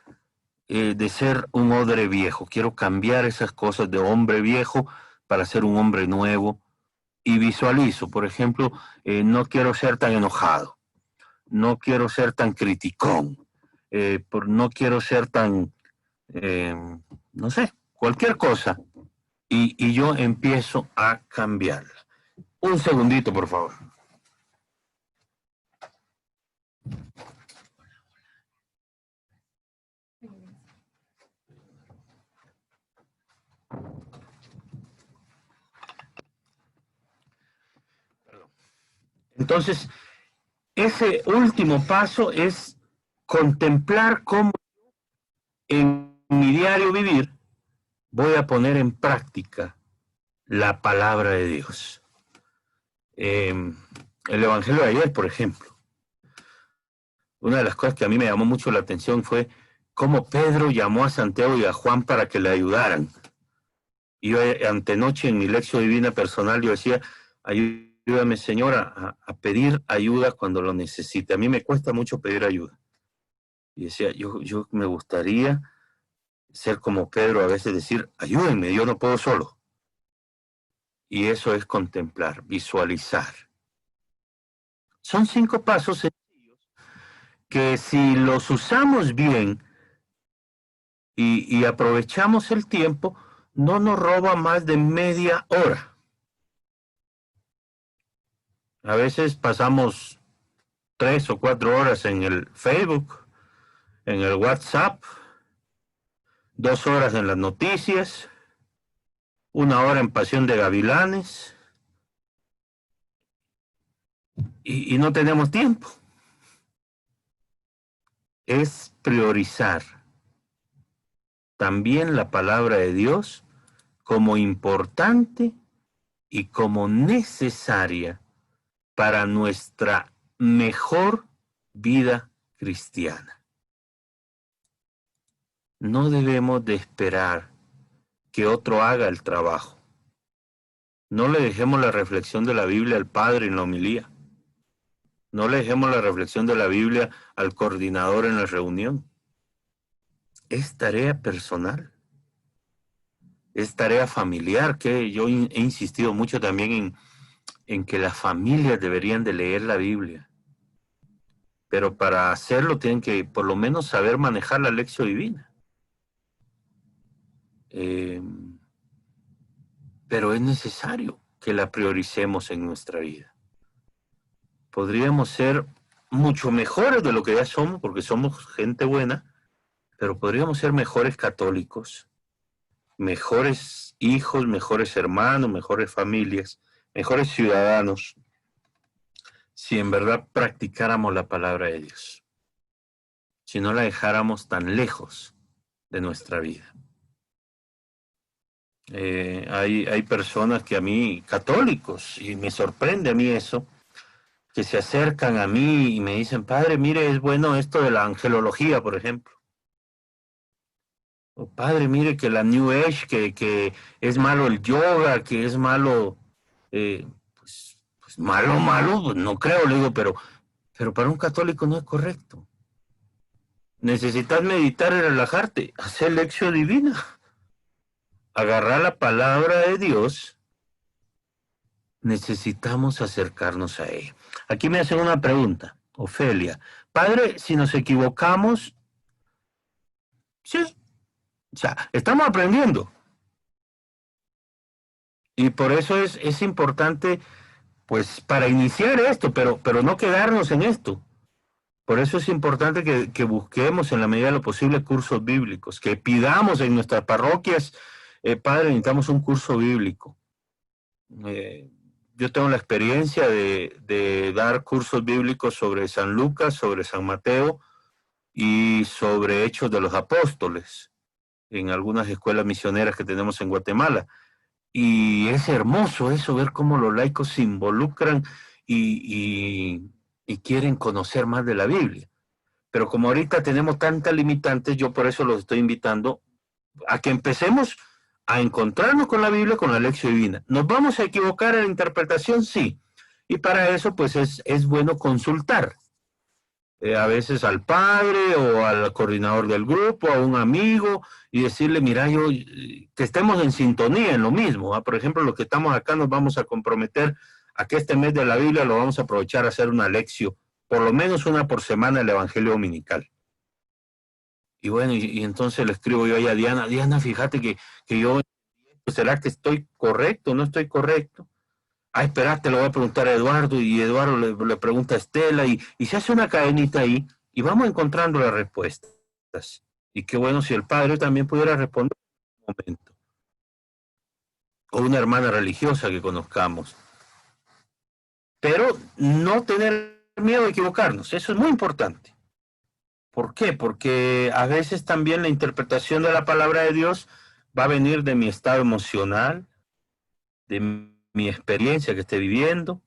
de ser un odre viejo. Quiero cambiar esas cosas de hombre viejo para ser un hombre nuevo. Y visualizo, por ejemplo, no quiero ser tan enojado. No quiero ser tan criticón. No quiero ser tan, no sé, cualquier cosa. Y yo empiezo a cambiarla. Un segundito, por favor. Entonces, ese último paso es contemplar cómo en mi diario vivir voy a poner en práctica la palabra de Dios. El Evangelio de ayer, por ejemplo, una de las cosas que a mí me llamó mucho la atención fue cómo Pedro llamó a Santiago y a Juan para que le ayudaran. Y yo antenoche en mi lección divina personal yo decía, ayúdame ayúdame, Señor, a pedir ayuda cuando lo necesite. A mí me cuesta mucho pedir ayuda. Y decía, yo me gustaría ser como Pedro, a veces decir, ayúdenme, yo no puedo solo. Y eso es contemplar, visualizar. Son 5 pasos sencillos que si los usamos bien y aprovechamos el tiempo, no nos roba más de media hora. A veces pasamos 3 o 4 horas en el Facebook, en el WhatsApp, 2 horas en las noticias, 1 hora en Pasión de Gavilanes, y no tenemos tiempo. Es priorizar también la palabra de Dios como importante y como necesaria para nuestra mejor vida cristiana. No debemos de esperar que otro haga el trabajo. No le dejemos la reflexión de la Biblia al padre en la homilía. No le dejemos la reflexión de la Biblia al coordinador en la reunión. Es tarea personal. Es tarea familiar, que yo he insistido mucho también en que las familias deberían de leer la Biblia. Pero para hacerlo tienen que por lo menos saber manejar la lección divina. Pero es necesario que la prioricemos en nuestra vida. Podríamos ser mucho mejores de lo que ya somos, porque somos gente buena, pero podríamos ser mejores católicos, mejores hijos, mejores hermanos, mejores familias, mejores ciudadanos, si en verdad practicáramos la palabra de Dios, si no la dejáramos tan lejos de nuestra vida. Hay personas que a mí, católicos, y me sorprende a mí eso, que se acercan a mí y me dicen, padre, mire, es bueno esto de la angelología, por ejemplo. O padre, mire que la New Age, que es malo el yoga, que es malo, pues malo, pues no creo, le digo, pero para un católico no es correcto. Necesitas meditar y relajarte, hacer lección divina, agarrar la palabra de Dios. Necesitamos acercarnos a ella. Aquí me hacen una pregunta, Ofelia. Padre, si nos equivocamos, sí, o sea, estamos aprendiendo. Y por eso es importante, pues, para iniciar esto, pero no quedarnos en esto. Por eso es importante que busquemos en la medida de lo posible cursos bíblicos, que pidamos en nuestras parroquias, padre, necesitamos un curso bíblico. Yo tengo la experiencia de dar cursos bíblicos sobre San Lucas, sobre San Mateo y sobre Hechos de los Apóstoles en algunas escuelas misioneras que tenemos en Guatemala. Y es hermoso eso, ver cómo los laicos se involucran y quieren conocer más de la Biblia. Pero como ahorita tenemos tantas limitantes, yo por eso los estoy invitando a que empecemos a encontrarnos con la Biblia, con la lección divina. ¿Nos vamos a equivocar en la interpretación? Sí. Y para eso, pues, es bueno consultar. A veces al padre o al coordinador del grupo, a un amigo, y decirle, mira, que estemos en sintonía en lo mismo. Por ejemplo, los que estamos acá nos vamos a comprometer a que este mes de la Biblia lo vamos a aprovechar a hacer una lección, por lo menos una por semana, el Evangelio Dominical. Y bueno, y entonces le escribo yo ahí a Diana, Diana, fíjate que yo, ¿será que estoy correcto o no estoy correcto? Ah, espérate, le voy a preguntar a Eduardo, y Eduardo le pregunta a Estela, y se hace una cadenita ahí, y vamos encontrando las respuestas. Y qué bueno si el padre también pudiera responder en un momento. O una hermana religiosa que conozcamos. Pero no tener miedo a equivocarnos, eso es muy importante. ¿Por qué? Porque a veces también la interpretación de la palabra de Dios va a venir de mi estado emocional, de mi experiencia que esté viviendo.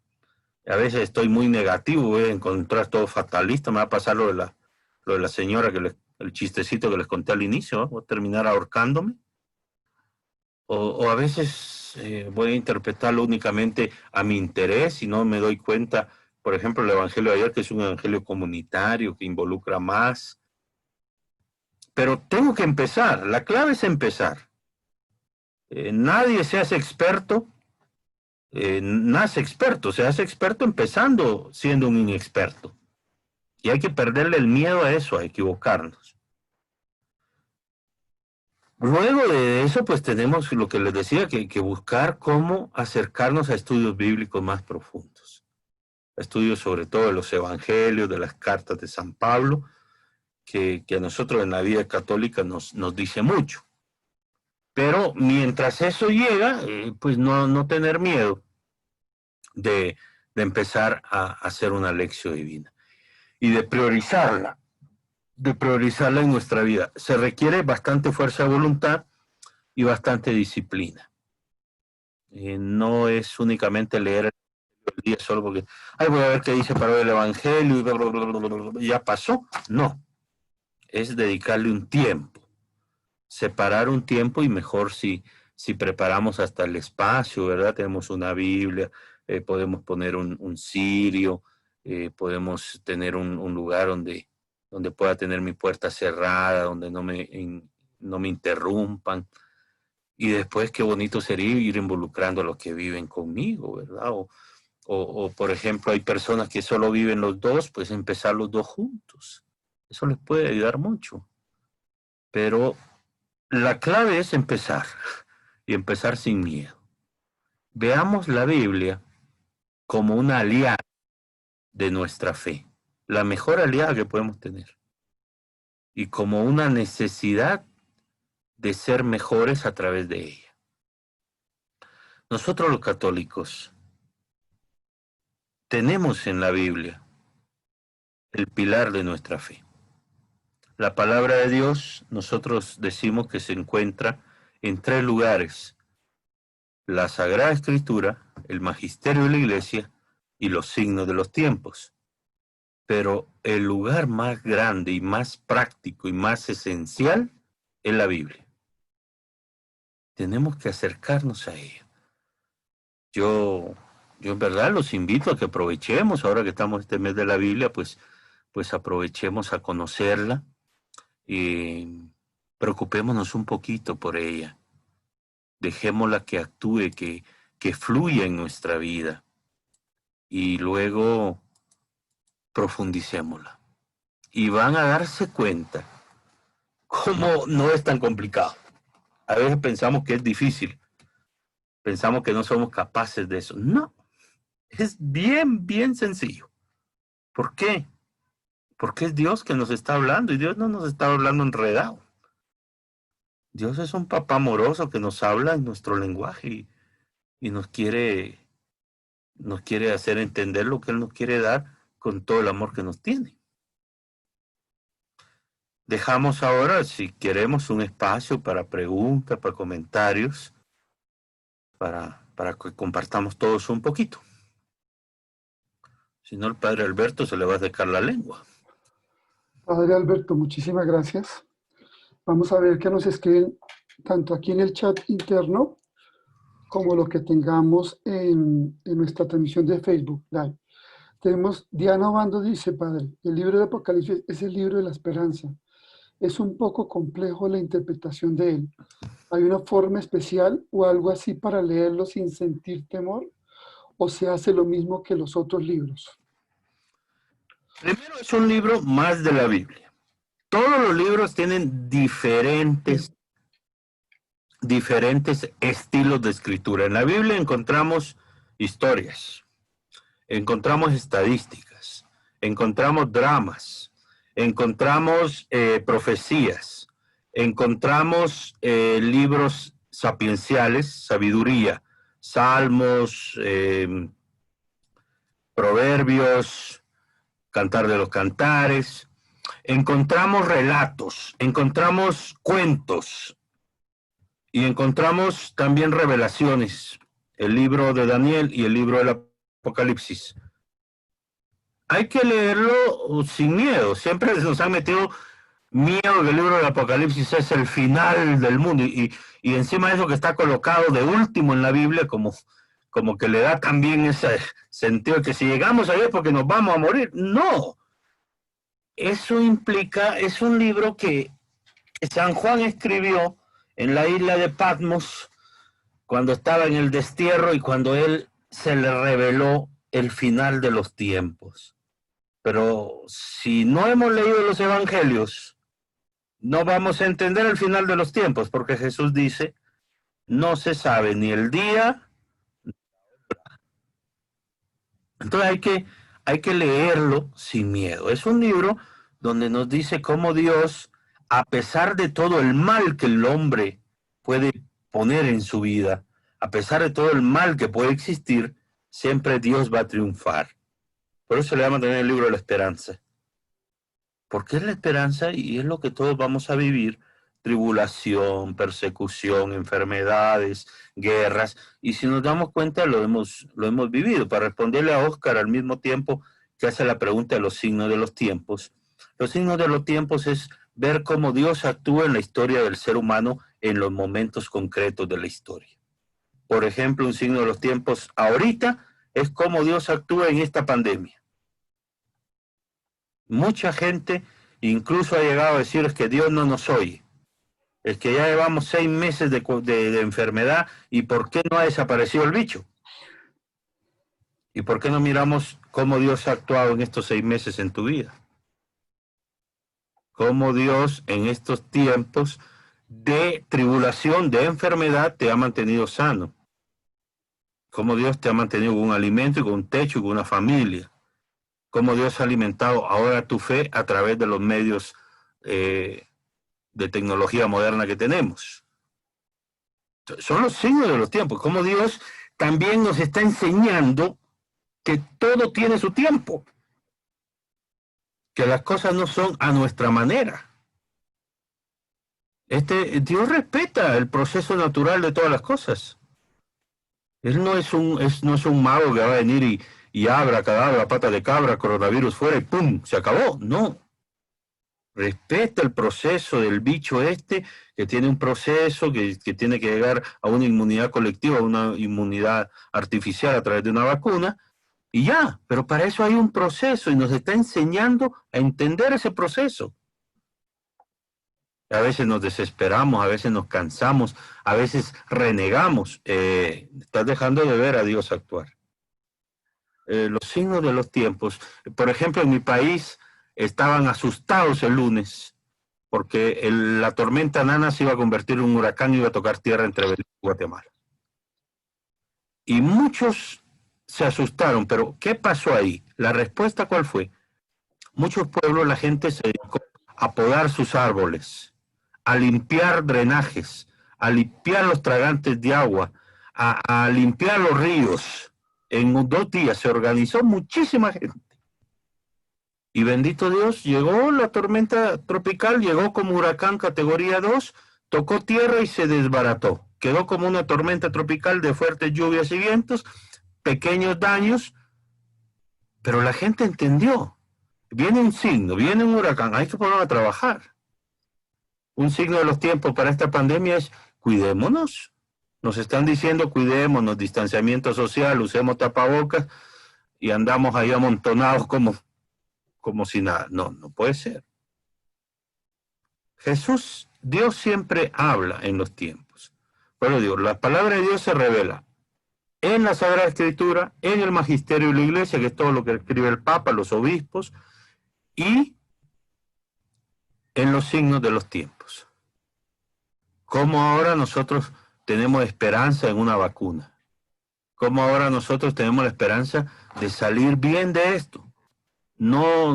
A veces estoy muy negativo, voy a encontrar todo fatalista, me va a pasar lo de la señora, el chistecito que les conté al inicio, ¿no? Voy a terminar ahorcándome. O a veces voy a interpretarlo únicamente a mi interés y no me doy cuenta, por ejemplo, el evangelio de ayer, que es un evangelio comunitario, que involucra más. Pero tengo que empezar, la clave es empezar. Nadie se hace experto, nace experto, se hace experto empezando siendo un inexperto. Y hay que perderle el miedo a eso, a equivocarnos. Luego de eso, pues tenemos lo que les decía, que buscar cómo acercarnos a estudios bíblicos más profundos. Estudios sobre todo de los evangelios, de las cartas de San Pablo, que a nosotros en la vida católica nos dice mucho. Pero mientras eso llega, pues no tener miedo de empezar a hacer una lección divina y de priorizarla en nuestra vida. Se requiere bastante fuerza de voluntad y bastante disciplina. No es únicamente leer el día solo porque, ay, voy a ver qué dice para el evangelio y bla, bla, bla, bla, bla, ya pasó. No, es dedicarle un tiempo, separar un tiempo y mejor si preparamos hasta el espacio, ¿verdad? Tenemos una Biblia, podemos poner un cirio, podemos tener un lugar donde pueda tener mi puerta cerrada, donde no me interrumpan. Y después qué bonito sería ir involucrando a los que viven conmigo, ¿verdad? O por ejemplo, hay personas que solo viven los dos, pues empezar los dos juntos. Eso les puede ayudar mucho. Pero la clave es empezar, y empezar sin miedo. Veamos la Biblia como una aliada de nuestra fe, la mejor aliada que podemos tener, y como una necesidad de ser mejores a través de ella. Nosotros los católicos tenemos en la Biblia el pilar de nuestra fe. La palabra de Dios, nosotros decimos que se encuentra en 3 lugares: la Sagrada Escritura, el Magisterio de la Iglesia y los signos de los tiempos. Pero el lugar más grande y más práctico y más esencial es la Biblia. Tenemos que acercarnos a ella. Yo en verdad los invito a que aprovechemos, ahora que estamos este mes de la Biblia, pues aprovechemos a conocerla y preocupémonos un poquito por ella. Dejémosla que actúe, que fluya en nuestra vida. Y luego profundicémosla. Y van a darse cuenta cómo no es tan complicado. A veces pensamos que es difícil. Pensamos que no somos capaces de eso. No. Es bien sencillo. ¿Por qué? Porque es Dios que nos está hablando y Dios no nos está hablando enredado. Dios es un papá amoroso que nos habla en nuestro lenguaje y nos quiere hacer entender lo que Él nos quiere dar con todo el amor que nos tiene. Dejamos ahora, si queremos, un espacio para preguntas, para comentarios, para que compartamos todos un poquito. Si no, el padre Alberto se le va a secar la lengua. Padre Alberto, muchísimas gracias. Vamos a ver qué nos escriben tanto aquí en el chat interno como lo que tengamos en nuestra transmisión de Facebook Live. Tenemos, Diana Obando dice, padre, el libro de Apocalipsis es el libro de la esperanza. Es un poco complejo la interpretación de él. ¿Hay una forma especial o algo así para leerlo sin sentir temor? ¿O se hace lo mismo que los otros libros? Primero, es un libro más de la Biblia. Todos los libros tienen diferentes estilos de escritura. En la Biblia encontramos historias, encontramos estadísticas, encontramos dramas, encontramos profecías, encontramos libros sapienciales, sabiduría, salmos, proverbios, Cantar de los Cantares. Encontramos relatos, encontramos cuentos y encontramos también revelaciones, el libro de Daniel y el libro del Apocalipsis. Hay que leerlo sin miedo. Siempre nos han metido miedo que el libro del Apocalipsis es el final del mundo y y encima eso que está colocado de último en la Biblia, como que le da también ese sentido de que si llegamos ahí es porque nos vamos a morir. No, eso implica, es un libro que San Juan escribió en la isla de Patmos cuando estaba en el destierro y cuando él se le reveló el final de los tiempos. Pero si no hemos leído los evangelios, no vamos a entender el final de los tiempos, porque Jesús dice, no se sabe ni el día. Entonces hay que leerlo sin miedo. Es un libro donde nos dice cómo Dios, a pesar de todo el mal que el hombre puede poner en su vida, a pesar de todo el mal que puede existir, siempre Dios va a triunfar. Por eso le llaman también el libro de la esperanza. Porque es la esperanza y es lo que todos vamos a vivir: tribulación, persecución, enfermedades, guerras, y si nos damos cuenta lo hemos vivido. Para responderle a Oscar al mismo tiempo que hace la pregunta de los signos de los tiempos es ver cómo Dios actúa en la historia del ser humano en los momentos concretos de la historia. Por ejemplo, un signo de los tiempos ahorita es cómo Dios actúa en esta pandemia. Mucha gente incluso ha llegado a decir que Dios no nos oye. Es que ya llevamos 6 meses de enfermedad y ¿por qué no ha desaparecido el bicho? ¿Y por qué no miramos cómo Dios ha actuado en estos 6 meses en tu vida? Cómo Dios en estos tiempos de tribulación, de enfermedad, te ha mantenido sano. Cómo Dios te ha mantenido con un alimento y con un techo y con una familia. Cómo Dios ha alimentado ahora tu fe a través de los medios de tecnología moderna que tenemos. Son los signos de los tiempos. Cómo Dios también nos está enseñando que todo tiene su tiempo. Que las cosas no son a nuestra manera. Dios respeta el proceso natural de todas las cosas. Él no es un mago que va a venir y abra cadabra, pata de cabra, coronavirus fuera y ¡pum! Se acabó. No. Respeta el proceso del bicho que tiene un proceso, que tiene que llegar a una inmunidad colectiva, a una inmunidad artificial a través de una vacuna, y ya. Pero para eso hay un proceso y nos está enseñando a entender ese proceso. A veces nos desesperamos, a veces nos cansamos, a veces renegamos. Estás dejando de ver a Dios actuar. Los signos de los tiempos. Por ejemplo, en mi país estaban asustados el lunes porque la tormenta Nana se iba a convertir en un huracán y iba a tocar tierra entre Belice y Guatemala. Y muchos se asustaron, pero ¿qué pasó ahí? La respuesta, ¿cuál fue? Muchos pueblos, la gente se dedicó a podar sus árboles, a limpiar drenajes, a limpiar los tragantes de agua, a limpiar los ríos. En 2 días se organizó muchísima gente. Y bendito Dios, llegó la tormenta tropical, llegó como huracán categoría 2, tocó tierra y se desbarató. Quedó como una tormenta tropical de fuertes lluvias y vientos, pequeños daños, pero la gente entendió. Viene un signo, viene un huracán, hay que ponerlo a trabajar. Un signo de los tiempos para esta pandemia es cuidémonos. Nos están diciendo cuidémonos, distanciamiento social, usemos tapabocas y andamos ahí amontonados como si nada. No, no puede ser. Dios siempre habla en los tiempos. Pero digo, la palabra de Dios se revela en la Sagrada Escritura, en el magisterio de la Iglesia, que es todo lo que escribe el Papa, los obispos, y en los signos de los tiempos. Como ahora nosotros tenemos esperanza en una vacuna. Como ahora nosotros tenemos la esperanza de salir bien de esto. No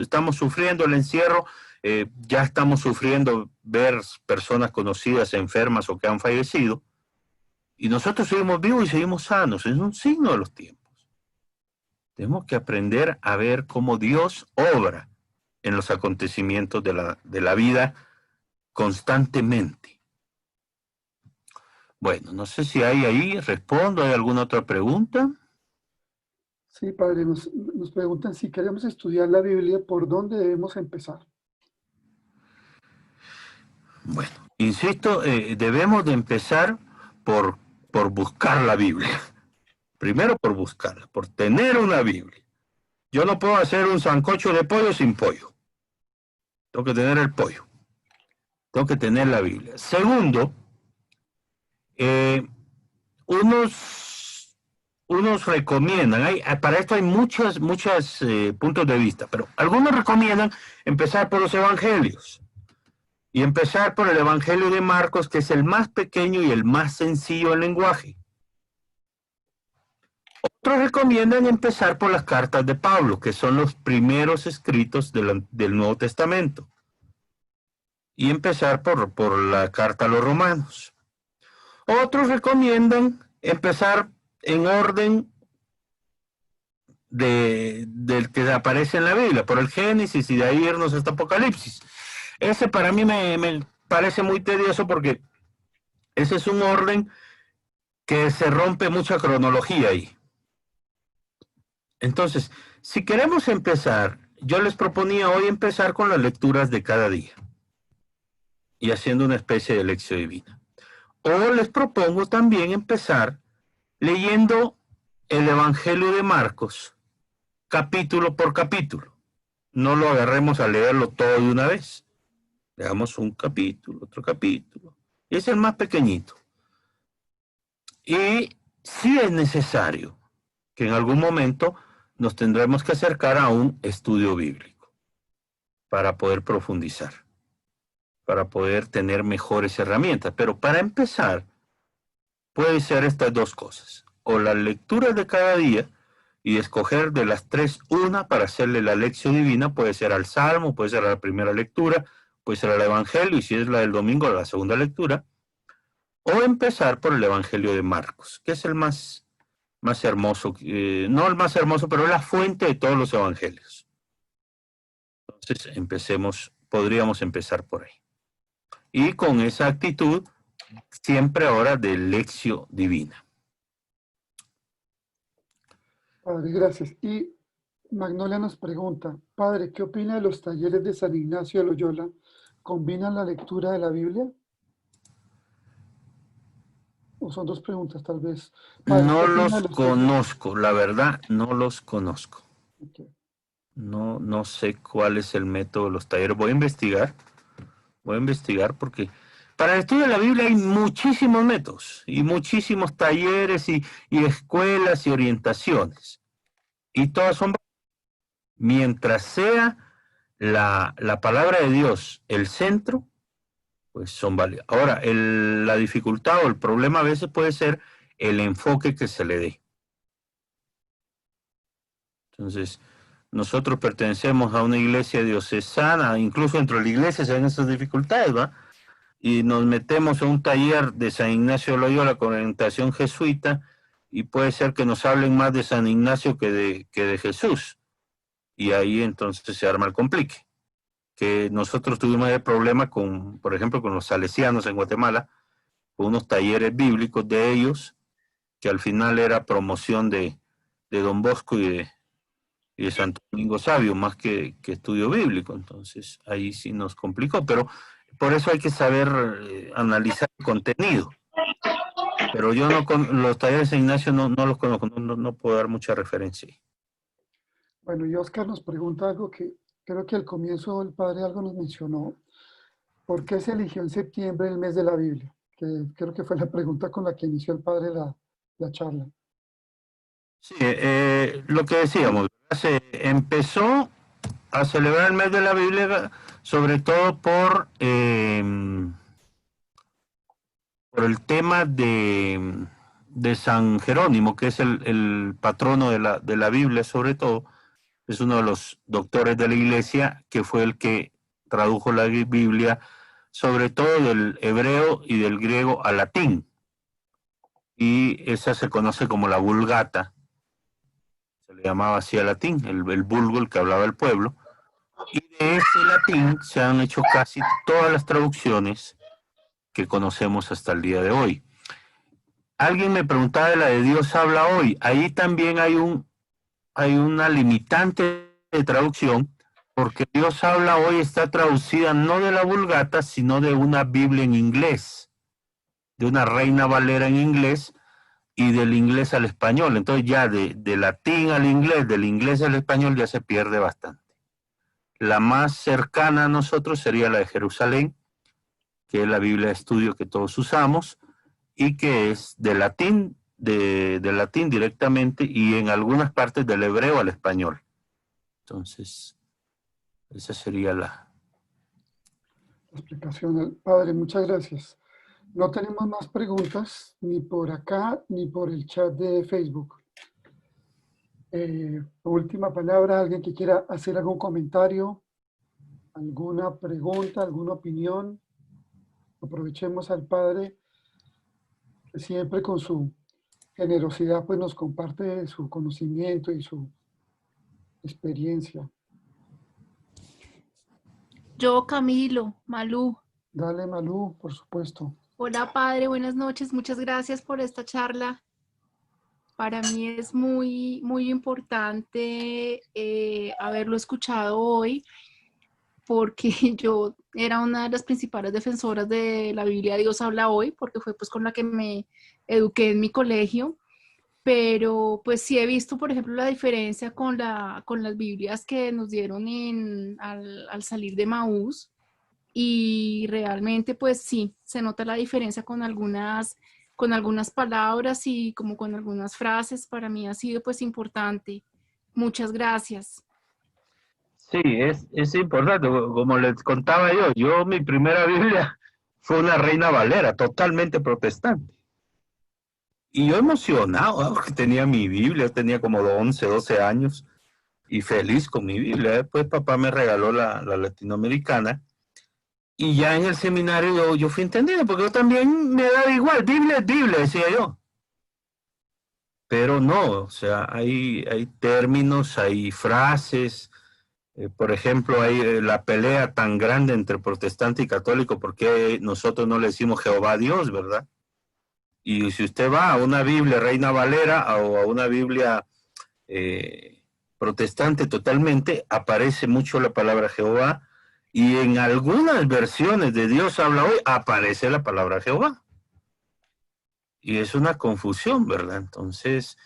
estamos sufriendo el encierro, ya estamos sufriendo ver personas conocidas enfermas o que han fallecido, y nosotros seguimos vivos y seguimos sanos. Es un signo de los tiempos. Tenemos que aprender a ver cómo Dios obra en los acontecimientos de la vida constantemente. Bueno, no sé si hay ahí, respondo, ¿hay alguna otra pregunta? Sí, padre, nos preguntan si queremos estudiar la Biblia, ¿por dónde debemos empezar? Bueno, Insisto, debemos de empezar por buscar la Biblia. Primero por buscarla, por tener una Biblia. Yo no puedo hacer un sancocho de pollo sin pollo. Tengo que tener el pollo. Tengo que tener la Biblia. Segundo, unos recomiendan, para esto hay muchos puntos de vista, pero algunos recomiendan empezar por los evangelios y empezar por el Evangelio de Marcos, que es el más pequeño y el más sencillo en lenguaje. Otros recomiendan empezar por las cartas de Pablo, que son los primeros escritos del Nuevo Testamento, y empezar por la carta a los Romanos. Otros recomiendan empezar en orden del que aparece en la Biblia, por el Génesis, y de ahí irnos hasta Apocalipsis. Ese para mí me parece muy tedioso, porque ese es un orden que se rompe mucha cronología ahí. Entonces, si queremos empezar, yo les proponía hoy empezar con las lecturas de cada día y haciendo una especie de lección divina. O les propongo también empezar leyendo el Evangelio de Marcos, capítulo por capítulo. No lo agarremos a leerlo todo de una vez. Leamos un capítulo, otro capítulo. Y es el más pequeñito. Y sí es necesario que en algún momento nos tendremos que acercar a un estudio bíblico para poder profundizar, para poder tener mejores herramientas. Pero para empezar, puede ser estas dos cosas: o las lecturas de cada día, y escoger de las tres una para hacerle la lección divina. Puede ser al Salmo, puede ser a la primera lectura, puede ser al Evangelio, y si es la del domingo, a la segunda lectura. O empezar por el Evangelio de Marcos, que es el más hermoso, no el más hermoso, pero la fuente de todos los evangelios. Entonces, podríamos empezar por ahí. Y con esa actitud, siempre ahora de lección divina. Padre, gracias. Y Magnolia nos pregunta, Padre, ¿qué opina de los talleres de San Ignacio de Loyola? ¿Combinan la lectura de la Biblia? O son dos preguntas, tal vez. Padre, No ¿qué opina los de los conozco, la verdad, no los conozco. Okay. No sé cuál es el método de los talleres. Voy a investigar porque para el estudio de la Biblia hay muchísimos métodos y muchísimos talleres y escuelas y orientaciones. Y todas son, mientras sea la palabra de Dios el centro, pues son válidas. Ahora, la dificultad o el problema a veces puede ser el enfoque que se le dé. Entonces, nosotros pertenecemos a una iglesia diocesana, incluso dentro de la iglesia se ven esas dificultades, ¿va? Y nos metemos a un taller de San Ignacio de Loyola con orientación jesuita, y puede ser que nos hablen más de San Ignacio que de Jesús. Y ahí entonces se arma el complique. Que nosotros tuvimos el problema por ejemplo, con los salesianos en Guatemala, con unos talleres bíblicos de ellos, que al final era promoción de Don Bosco y de Santo Domingo Sabio, más que estudio bíblico. Entonces ahí sí nos complicó, pero por eso hay que saber analizar el contenido. Pero yo los talleres de Ignacio no los conozco, no puedo dar mucha referencia. Bueno, y Oscar nos pregunta algo que creo que al comienzo el padre algo nos mencionó. ¿Por qué se eligió en septiembre el mes de la Biblia? Que creo que fue la pregunta con la que inició el padre la charla. Sí, lo que decíamos, se empezó a celebrar el mes de la Biblia sobre todo por el tema de San Jerónimo, que es el patrono de la Biblia, sobre todo. Es uno de los doctores de la iglesia, que fue el que tradujo la Biblia, sobre todo del hebreo y del griego al latín. Y esa se conoce como la Vulgata. Se le llamaba así al latín, el vulgo, el que hablaba el pueblo. Y de ese latín se han hecho casi todas las traducciones que conocemos hasta el día de hoy. Alguien me preguntaba de la de Dios habla hoy. Ahí también hay una limitante de traducción, Porque Dios habla hoy está traducida no de la Vulgata, sino de una Biblia en inglés, de una Reina Valera en inglés y del inglés al español. Entonces ya de latín al inglés, del inglés al español ya se pierde bastante. La más cercana a nosotros sería la de Jerusalén, que es la Biblia de estudio que todos usamos y que es de latín, de latín directamente y en algunas partes del hebreo al español. Entonces, esa sería la explicación. Padre, muchas gracias. No tenemos más preguntas, ni por acá, ni por el chat de Facebook. Última palabra, alguien que quiera hacer algún comentario, alguna pregunta, alguna opinión. Aprovechemos al Padre, que siempre con su generosidad pues nos comparte su conocimiento y su experiencia. Yo, Camilo, Malú. Dale, Malú, por supuesto. Hola, padre, buenas noches. Muchas gracias por esta charla. Para mí es muy importante haberlo escuchado hoy, porque yo era una de las principales defensoras de la Biblia Dios habla hoy, porque fue pues con la que me eduqué en mi colegio. Pero pues sí he visto, por ejemplo, la diferencia con las Biblias que nos dieron al salir de Maús. Y realmente pues sí, se nota la diferencia con algunas palabras y como con algunas frases. Para mí ha sido pues importante. Muchas gracias. Sí, es importante, como les contaba yo mi primera Biblia fue una Reina Valera, totalmente protestante. Y yo emocionado, porque tenía mi Biblia, tenía como 11, 12 años, y feliz con mi Biblia. Después papá me regaló la latinoamericana, y ya en el seminario yo fui entendido, porque yo también me daba igual, Biblia es Biblia, decía yo. Pero no, o sea, hay términos, hay frases. Por ejemplo, hay la pelea tan grande entre protestante y católico, porque nosotros no le decimos Jehová Dios, ¿verdad? Y si usted va a una Biblia Reina Valera o a una Biblia protestante totalmente, aparece mucho la palabra Jehová, y en algunas versiones de Dios habla hoy, aparece la palabra Jehová. Y es una confusión, ¿verdad? Entonces,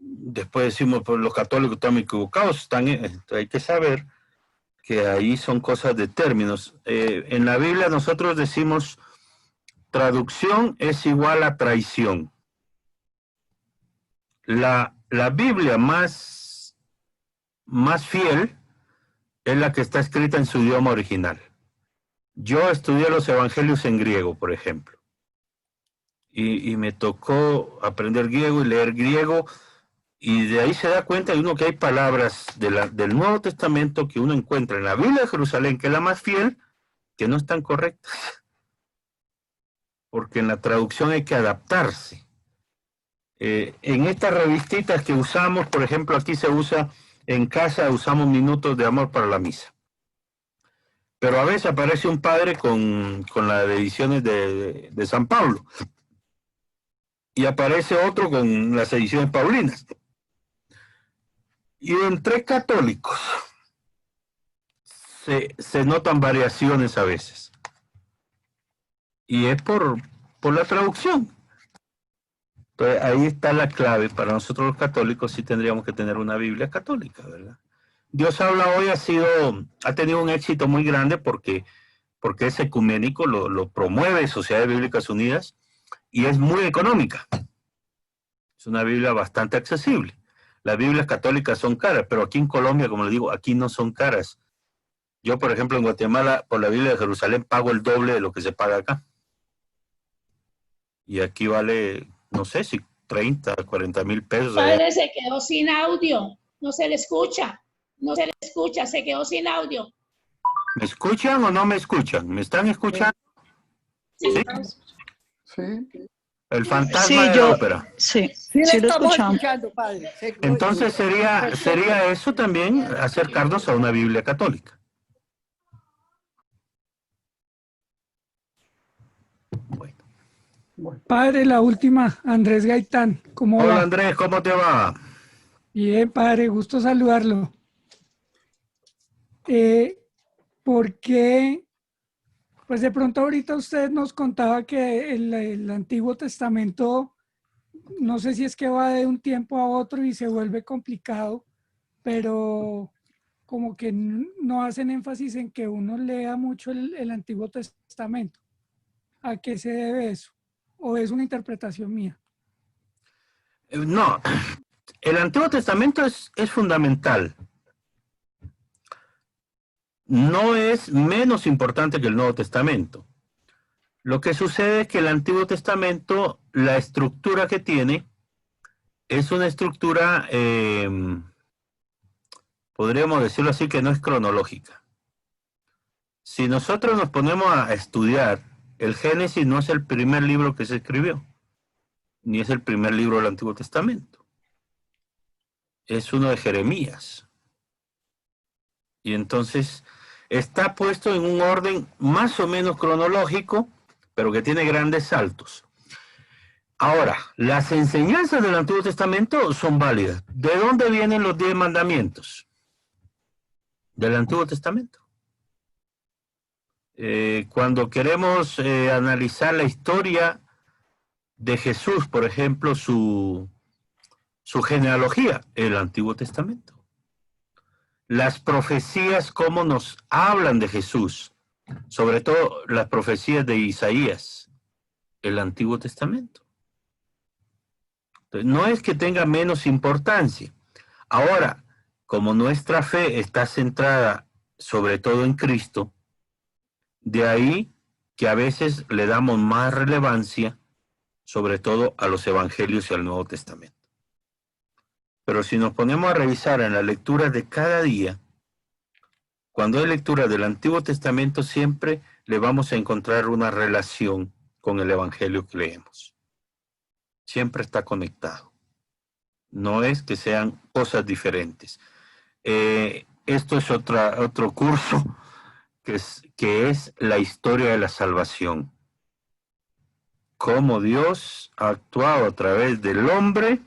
después decimos, pues los católicos están equivocados, hay que saber que ahí son cosas de términos. En la Biblia nosotros decimos, traducción es igual a traición. La Biblia más fiel es la que está escrita en su idioma original. Yo estudié los evangelios en griego, por ejemplo, y me tocó aprender griego y leer griego, y de ahí se da cuenta de uno que hay palabras del Nuevo Testamento que uno encuentra en la Biblia de Jerusalén, que es la más fiel, que no están correctas, porque en la traducción hay que adaptarse. En estas revistitas que usamos, por ejemplo, aquí se usa, en casa usamos minutos de amor para la misa. Pero a veces aparece un padre con las ediciones de San Pablo. Y aparece otro con las ediciones paulinas. Y entre católicos se notan variaciones a veces. Y es por la traducción. Entonces ahí está la clave. Para nosotros los católicos sí tendríamos que tener una Biblia católica, ¿verdad? Dios habla hoy ha tenido un éxito muy grande porque es ecuménico, lo promueve Sociedades Bíblicas Unidas y es muy económica. Es una Biblia bastante accesible. Las Biblias católicas son caras, pero aquí en Colombia, como les digo, aquí no son caras. Yo, por ejemplo, en Guatemala, por la Biblia de Jerusalén, pago el doble de lo que se paga acá. Y aquí vale, no sé si 30, 40 mil pesos. Padre, se quedó sin audio, no se le escucha, se quedó sin audio. ¿Me escuchan o no me escuchan? ¿Me están escuchando? Sí. Sí. El fantasma de la ópera. Sí, Sí, sí le lo estamos escuchamos. escuchando, padre. Entonces sería eso también, acercarnos a una Biblia católica. Bueno, Padre, la última, Andrés Gaitán, ¿cómo Hola va? Andrés, ¿cómo te va? Bien, padre, gusto saludarlo. ¿Por qué? Pues de pronto ahorita usted nos contaba que el Antiguo Testamento, no sé si es que va de un tiempo a otro y se vuelve complicado, pero como que no hacen énfasis en que uno lea mucho el Antiguo Testamento. ¿A qué se debe eso? ¿O es una interpretación mía? No, el Antiguo Testamento es fundamental. No es menos importante que el Nuevo Testamento. Lo que sucede es que el Antiguo Testamento, la estructura que tiene, es una estructura, podríamos decirlo así, que no es cronológica. Si nosotros nos ponemos a estudiar, el Génesis no es el primer libro que se escribió, ni es el primer libro del Antiguo Testamento. Es uno de Jeremías. Y entonces está puesto en un orden más o menos cronológico, pero que tiene grandes saltos. Ahora, las enseñanzas del Antiguo Testamento son válidas. ¿De dónde vienen los 10 mandamientos? Del Antiguo Testamento. Cuando queremos analizar la historia de Jesús, por ejemplo, su genealogía, el Antiguo Testamento. Las profecías, cómo nos hablan de Jesús, sobre todo las profecías de Isaías, el Antiguo Testamento. Entonces, no es que tenga menos importancia. Ahora, como nuestra fe está centrada sobre todo en Cristo, de ahí que a veces le damos más relevancia, sobre todo a los evangelios y al Nuevo Testamento. Pero si nos ponemos a revisar en la lectura de cada día, cuando hay lectura del Antiguo Testamento, siempre le vamos a encontrar una relación con el evangelio que leemos. Siempre está conectado. No es que sean cosas diferentes. Esto es otro curso que es la historia de la salvación. Cómo Dios ha actuado a través del hombre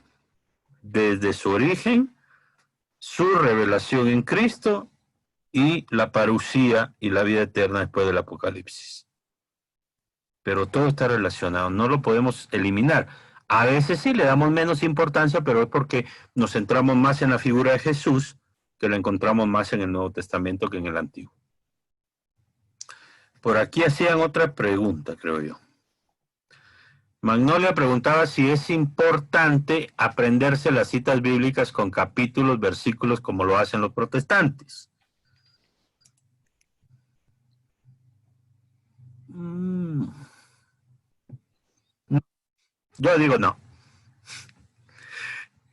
desde su origen, su revelación en Cristo y la parusía y la vida eterna después del Apocalipsis. Pero todo está relacionado, no lo podemos eliminar. A veces sí le damos menos importancia, pero es porque nos centramos más en la figura de Jesús, que la encontramos más en el Nuevo Testamento que en el Antiguo. Por aquí hacían otra pregunta, creo yo. Magnolia preguntaba si es importante aprenderse las citas bíblicas con capítulos, versículos, como lo hacen los protestantes. Yo digo no.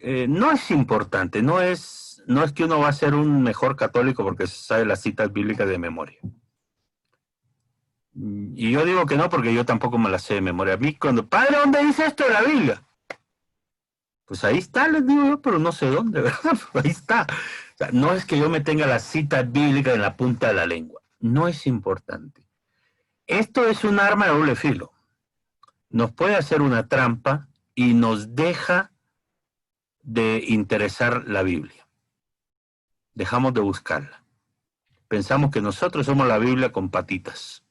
No es importante, no es que uno va a ser un mejor católico porque sabe las citas bíblicas de memoria. Y yo digo que no porque yo tampoco me las sé de memoria. A mí cuando, padre, ¿dónde dice esto de la Biblia? Pues ahí está, les digo yo, pero no sé dónde, ¿verdad? Ahí está. O sea, no es que yo me tenga las citas bíblicas en la punta de la lengua. No es importante. Esto es un arma de doble filo. Nos puede hacer una trampa y nos deja de interesar la Biblia. Dejamos de buscarla. Pensamos que nosotros somos la Biblia con patitas.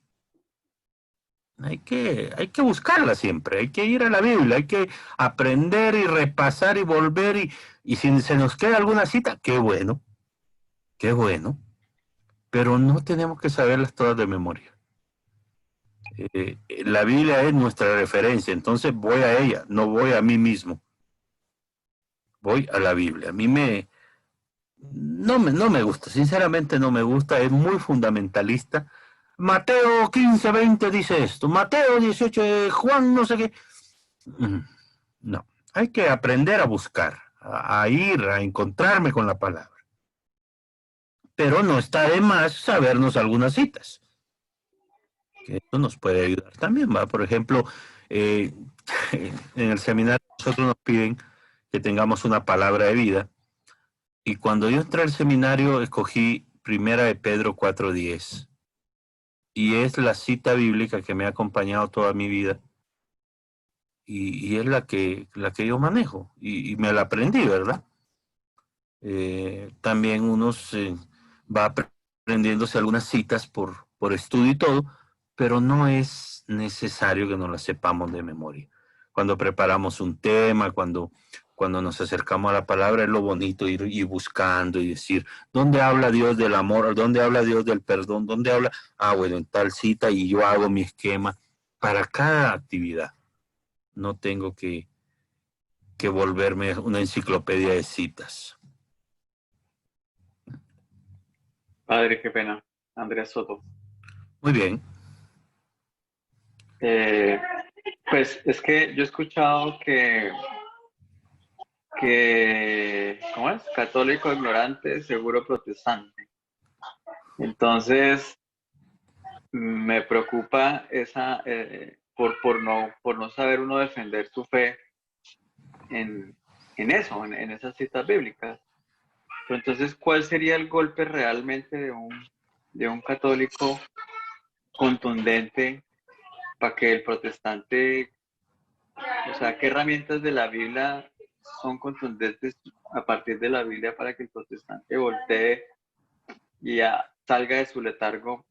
Hay que buscarla siempre, hay que ir a la Biblia, hay que aprender y repasar y volver y si se nos queda alguna cita, qué bueno, pero no tenemos que saberlas todas de memoria. La Biblia es nuestra referencia, entonces voy a ella, no voy a mí mismo, voy a la Biblia. A mí no me gusta, sinceramente no me gusta, es muy fundamentalista. Mateo 15, 20 dice esto, Mateo 18, Juan no sé qué. No, hay que aprender a buscar, a ir, a encontrarme con la palabra. Pero no está de más sabernos algunas citas. Que esto nos puede ayudar también, ¿va? Por ejemplo, en el seminario nosotros nos piden que tengamos una palabra de vida. Y cuando yo entré al seminario escogí Primera de Pedro 4:10. Y es la cita bíblica que me ha acompañado toda mi vida. Y es la que yo manejo. Y me la aprendí, ¿verdad? También uno va aprendiéndose algunas citas por estudio y todo, pero no es necesario que nos las sepamos de memoria. Cuando preparamos un tema, cuando nos acercamos a la palabra, es lo bonito ir buscando y decir, ¿dónde habla Dios del amor? ¿Dónde habla Dios del perdón? ¿Dónde habla? Bueno, en tal cita, y yo hago mi esquema para cada actividad. No tengo que volverme una enciclopedia de citas. Padre, qué pena. Andrés Soto. Muy bien. Pues es que yo he escuchado que ¿cómo es? Católico ignorante, seguro protestante. Entonces, me preocupa esa, por no saber uno defender su fe en eso, en esas citas bíblicas. Pero entonces, ¿cuál sería el golpe realmente de un católico contundente para que el protestante, o sea, qué herramientas de la Biblia son contundentes a partir de la Biblia para que el protestante voltee y ya salga de su letargo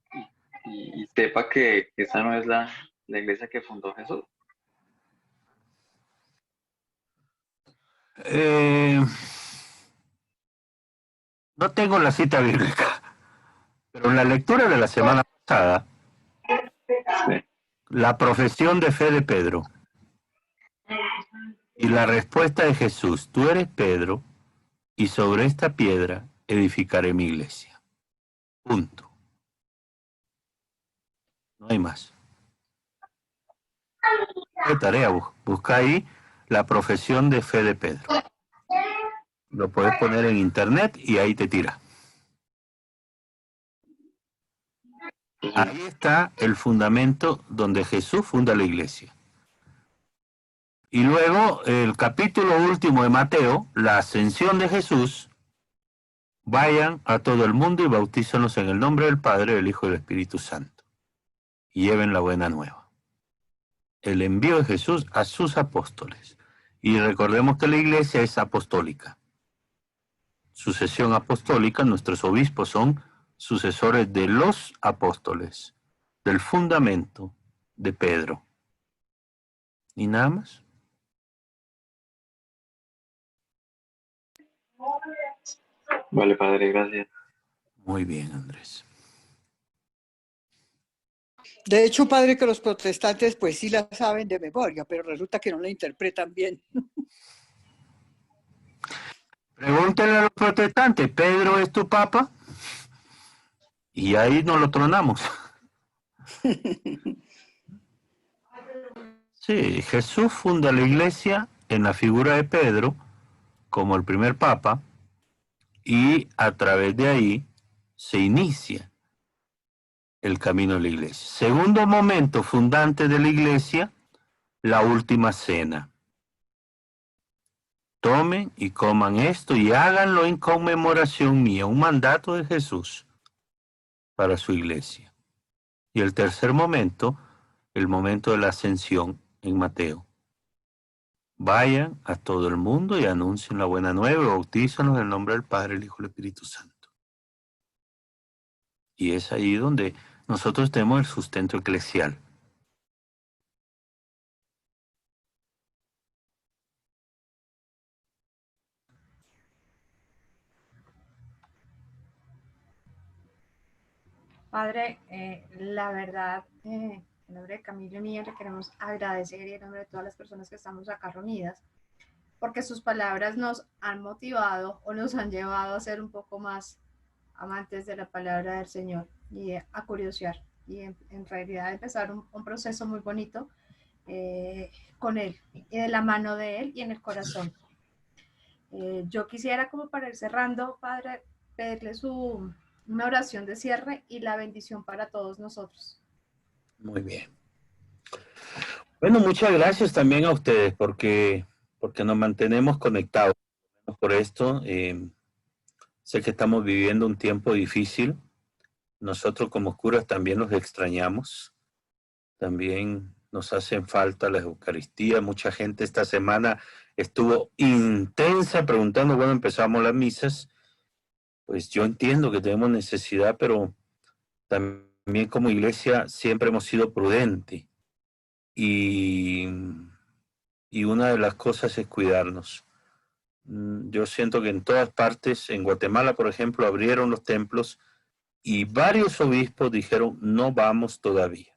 y sepa que esa no es la iglesia que fundó Jesús? No tengo la cita bíblica, pero en la lectura de la semana pasada, Sí. la profesión de fe de Pedro y la respuesta de Jesús, tú eres Pedro, y sobre esta piedra edificaré mi iglesia. Punto. No hay más. De tarea, busca ahí la profesión de fe de Pedro. Lo puedes poner en internet y ahí te tira. Ahí está el fundamento donde Jesús funda la iglesia. Y luego el capítulo último de Mateo, la ascensión de Jesús, vayan a todo el mundo y bautízanos en el nombre del Padre, del Hijo y del Espíritu Santo. Y lleven la buena nueva. El envío de Jesús a sus apóstoles. Y recordemos que la iglesia es apostólica. Sucesión apostólica, nuestros obispos son sucesores de los apóstoles, del fundamento de Pedro. ¿Y nada más? Vale, Padre, gracias. Muy bien, Andrés. De hecho, padre, que los protestantes pues sí la saben de memoria, pero resulta que no la interpretan bien. Pregúntenle a los protestantes, ¿Pedro es tu papa? Y ahí nos lo tronamos. Sí, Jesús funda la iglesia en la figura de Pedro como el primer papa y a través de ahí se inicia el camino de la iglesia. Segundo momento fundante de la iglesia, la última cena. Tomen y coman esto y háganlo en conmemoración mía, un mandato de Jesús para su iglesia. Y el tercer momento, el momento de la ascensión en Mateo. Vayan a todo el mundo y anuncien la buena nueva y bautízanos en el nombre del Padre, el Hijo y el Espíritu Santo. Y es ahí donde nosotros tenemos el sustento eclesial. Padre, la verdad, en nombre de Camilo y mío le queremos agradecer y en nombre de todas las personas que estamos acá reunidas, porque sus palabras nos han motivado o nos han llevado a ser un poco más amantes de la palabra del Señor y a curiosear y en realidad empezar un proceso muy bonito con Él y de la mano de Él y en el corazón. Yo quisiera, como para ir cerrando, Padre, pedirle una oración de cierre y la bendición para todos nosotros. Muy bien. Bueno, muchas gracias también a ustedes porque nos mantenemos conectados por esto. Sé que estamos viviendo un tiempo difícil. Nosotros como curas también los extrañamos. También nos hacen falta la Eucaristía. Mucha gente esta semana estuvo intensa preguntando cuándo empezamos las misas. pues yo entiendo que tenemos necesidad, pero también como iglesia siempre hemos sido prudentes. Y una de las cosas es cuidarnos. Yo siento que en todas partes, en Guatemala, por ejemplo, abrieron los templos y varios obispos dijeron, no vamos todavía.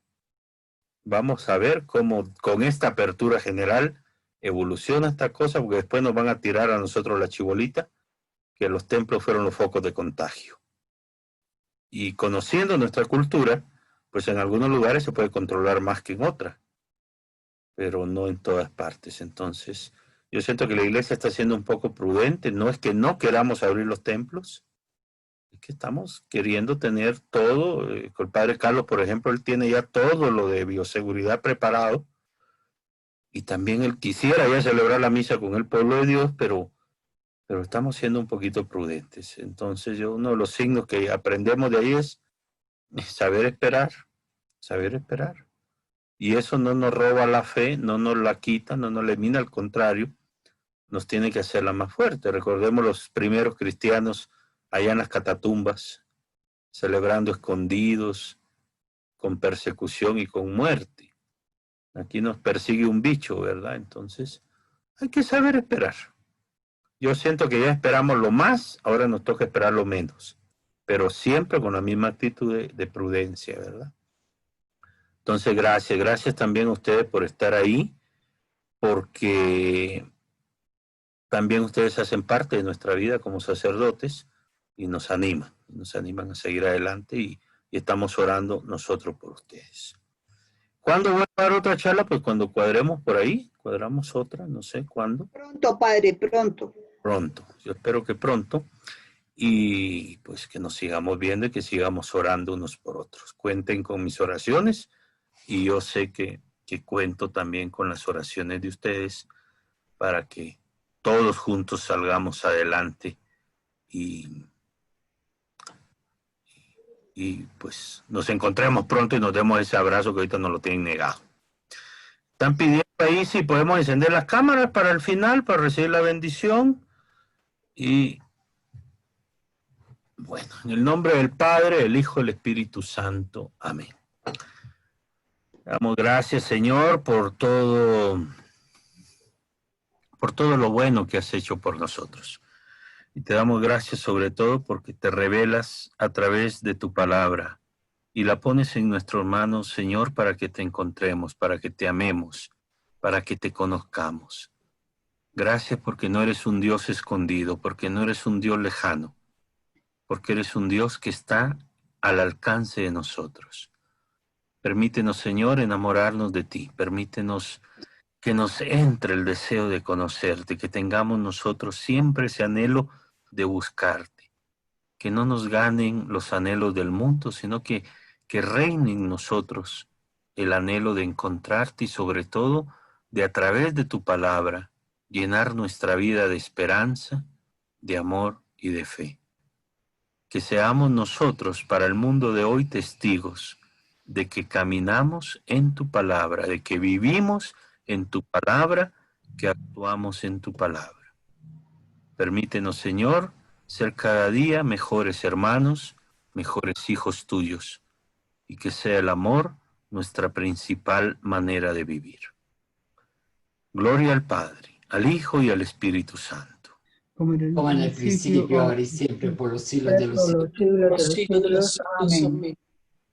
Vamos a ver cómo con esta apertura general evoluciona esta cosa, porque después nos van a tirar a nosotros la chibolita, que los templos fueron los focos de contagio. Y conociendo nuestra cultura, pues en algunos lugares se puede controlar más que en otras, pero no en todas partes. Entonces, yo siento que la iglesia está siendo un poco prudente. No es que no queramos abrir los templos, es que estamos queriendo tener todo. Con el padre Carlos, por ejemplo, él tiene ya todo lo de bioseguridad preparado, y también él quisiera ya celebrar la misa con el pueblo de Dios, pero estamos siendo un poquito prudentes. Entonces, uno de los signos que aprendemos de ahí es saber esperar, saber esperar. Y eso no nos roba la fe, no nos la quita, no nos la elimina, al contrario, nos tiene que hacerla más fuerte. Recordemos los primeros cristianos allá en las catatumbas, celebrando escondidos, con persecución y con muerte. Aquí nos persigue un bicho, ¿verdad? Entonces, hay que saber esperar. Yo siento que ya esperamos lo más, ahora nos toca esperar lo menos, pero siempre con la misma actitud de prudencia, ¿verdad? Entonces, gracias también a ustedes por estar ahí, porque también ustedes hacen parte de nuestra vida como sacerdotes y nos animan a seguir adelante, y estamos orando nosotros por ustedes. ¿Cuándo voy a dar otra charla? Pues cuando cuadremos por ahí, cuadramos otra, no sé cuándo. Pronto, padre, pronto. Pronto, yo espero que pronto, y pues que nos sigamos viendo y que sigamos orando unos por otros. Cuenten con mis oraciones, y yo sé que cuento también con las oraciones de ustedes para que todos juntos salgamos adelante y pues nos encontremos pronto y nos demos ese abrazo que ahorita nos lo tienen negado. Están pidiendo ahí si podemos encender las cámaras para el final, para recibir la bendición. Y bueno, en el nombre del Padre, del Hijo y del Espíritu Santo. Amén. Damos gracias, Señor, por todo lo bueno que has hecho por nosotros. Y te damos gracias sobre todo porque te revelas a través de tu palabra y la pones en nuestras manos, Señor, para que te encontremos, para que te amemos, para que te conozcamos. Gracias porque no eres un Dios escondido, porque no eres un Dios lejano, porque eres un Dios que está al alcance de nosotros. Permítenos, Señor, enamorarnos de ti. Permítenos que nos entre el deseo de conocerte, que tengamos nosotros siempre ese anhelo de buscarte. Que no nos ganen los anhelos del mundo, sino que reine en nosotros el anhelo de encontrarte y sobre todo de a través de tu palabra llenar nuestra vida de esperanza, de amor y de fe. Que seamos nosotros para el mundo de hoy testigos de que caminamos en tu palabra, de que vivimos en tu palabra, que actuamos en tu palabra. Permítenos, Señor, ser cada día mejores hermanos, mejores hijos tuyos, y que sea el amor nuestra principal manera de vivir. Gloria al Padre, al Hijo y al Espíritu Santo. Como en el principio, ahora y siempre, por los siglos de los siglos. Amén.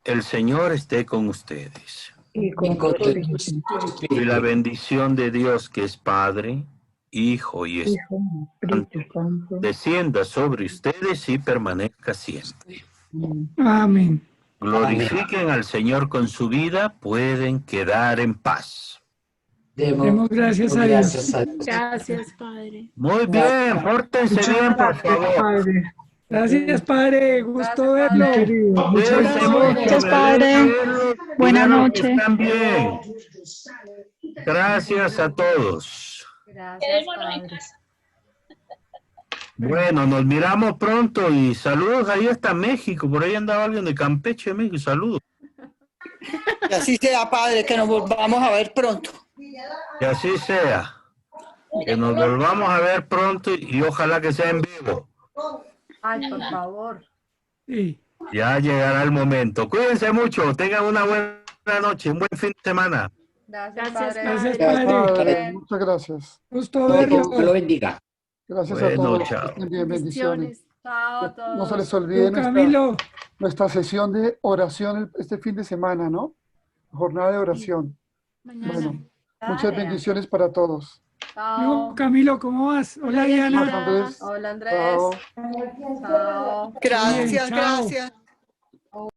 El Señor esté con ustedes. Y con tu espíritu. Y la bendición de Dios, que es Padre, Hijo y Espíritu Santo, descienda sobre ustedes y permanezca siempre. Amén. Glorifiquen al Señor con su vida, pueden quedar en paz. Demos gracias a Dios. Gracias, Padre. Muy bien, pórtense bien, por favor. Gracias, Padre. Gusto verlo. Muchas gracias, Padre. Buenas noches. Están bien. Gracias a todos. Gracias, Padre. Bueno, nos miramos pronto y saludos ahí hasta México. Por ahí andaba alguien de Campeche, México. Saludos. Que así sea, Padre, que nos volvamos a ver pronto. Que así sea. Que nos volvamos a ver pronto y ojalá que sea en vivo. Ay, por favor. Sí. Ya llegará el momento. Cuídense mucho, tengan una buena noche, un buen fin de semana. Gracias, Gracias, padre. Gracias, Padre. Padre. Muchas gracias. Gusto Dios verlo. lo bendiga. Gracias a Bueno, todos. chao. Que estén bien, bendiciones. Chao a todos. No se les olvide Camilo. nuestra sesión de oración este fin de semana, ¿no? Jornada de oración. Mañana. Bueno, muchas bendiciones para todos. Chao. Camilo, ¿cómo vas? Hola, Diana. Andrés. Hola, Andrés. Chao. Chao. Gracias, Chao. gracias.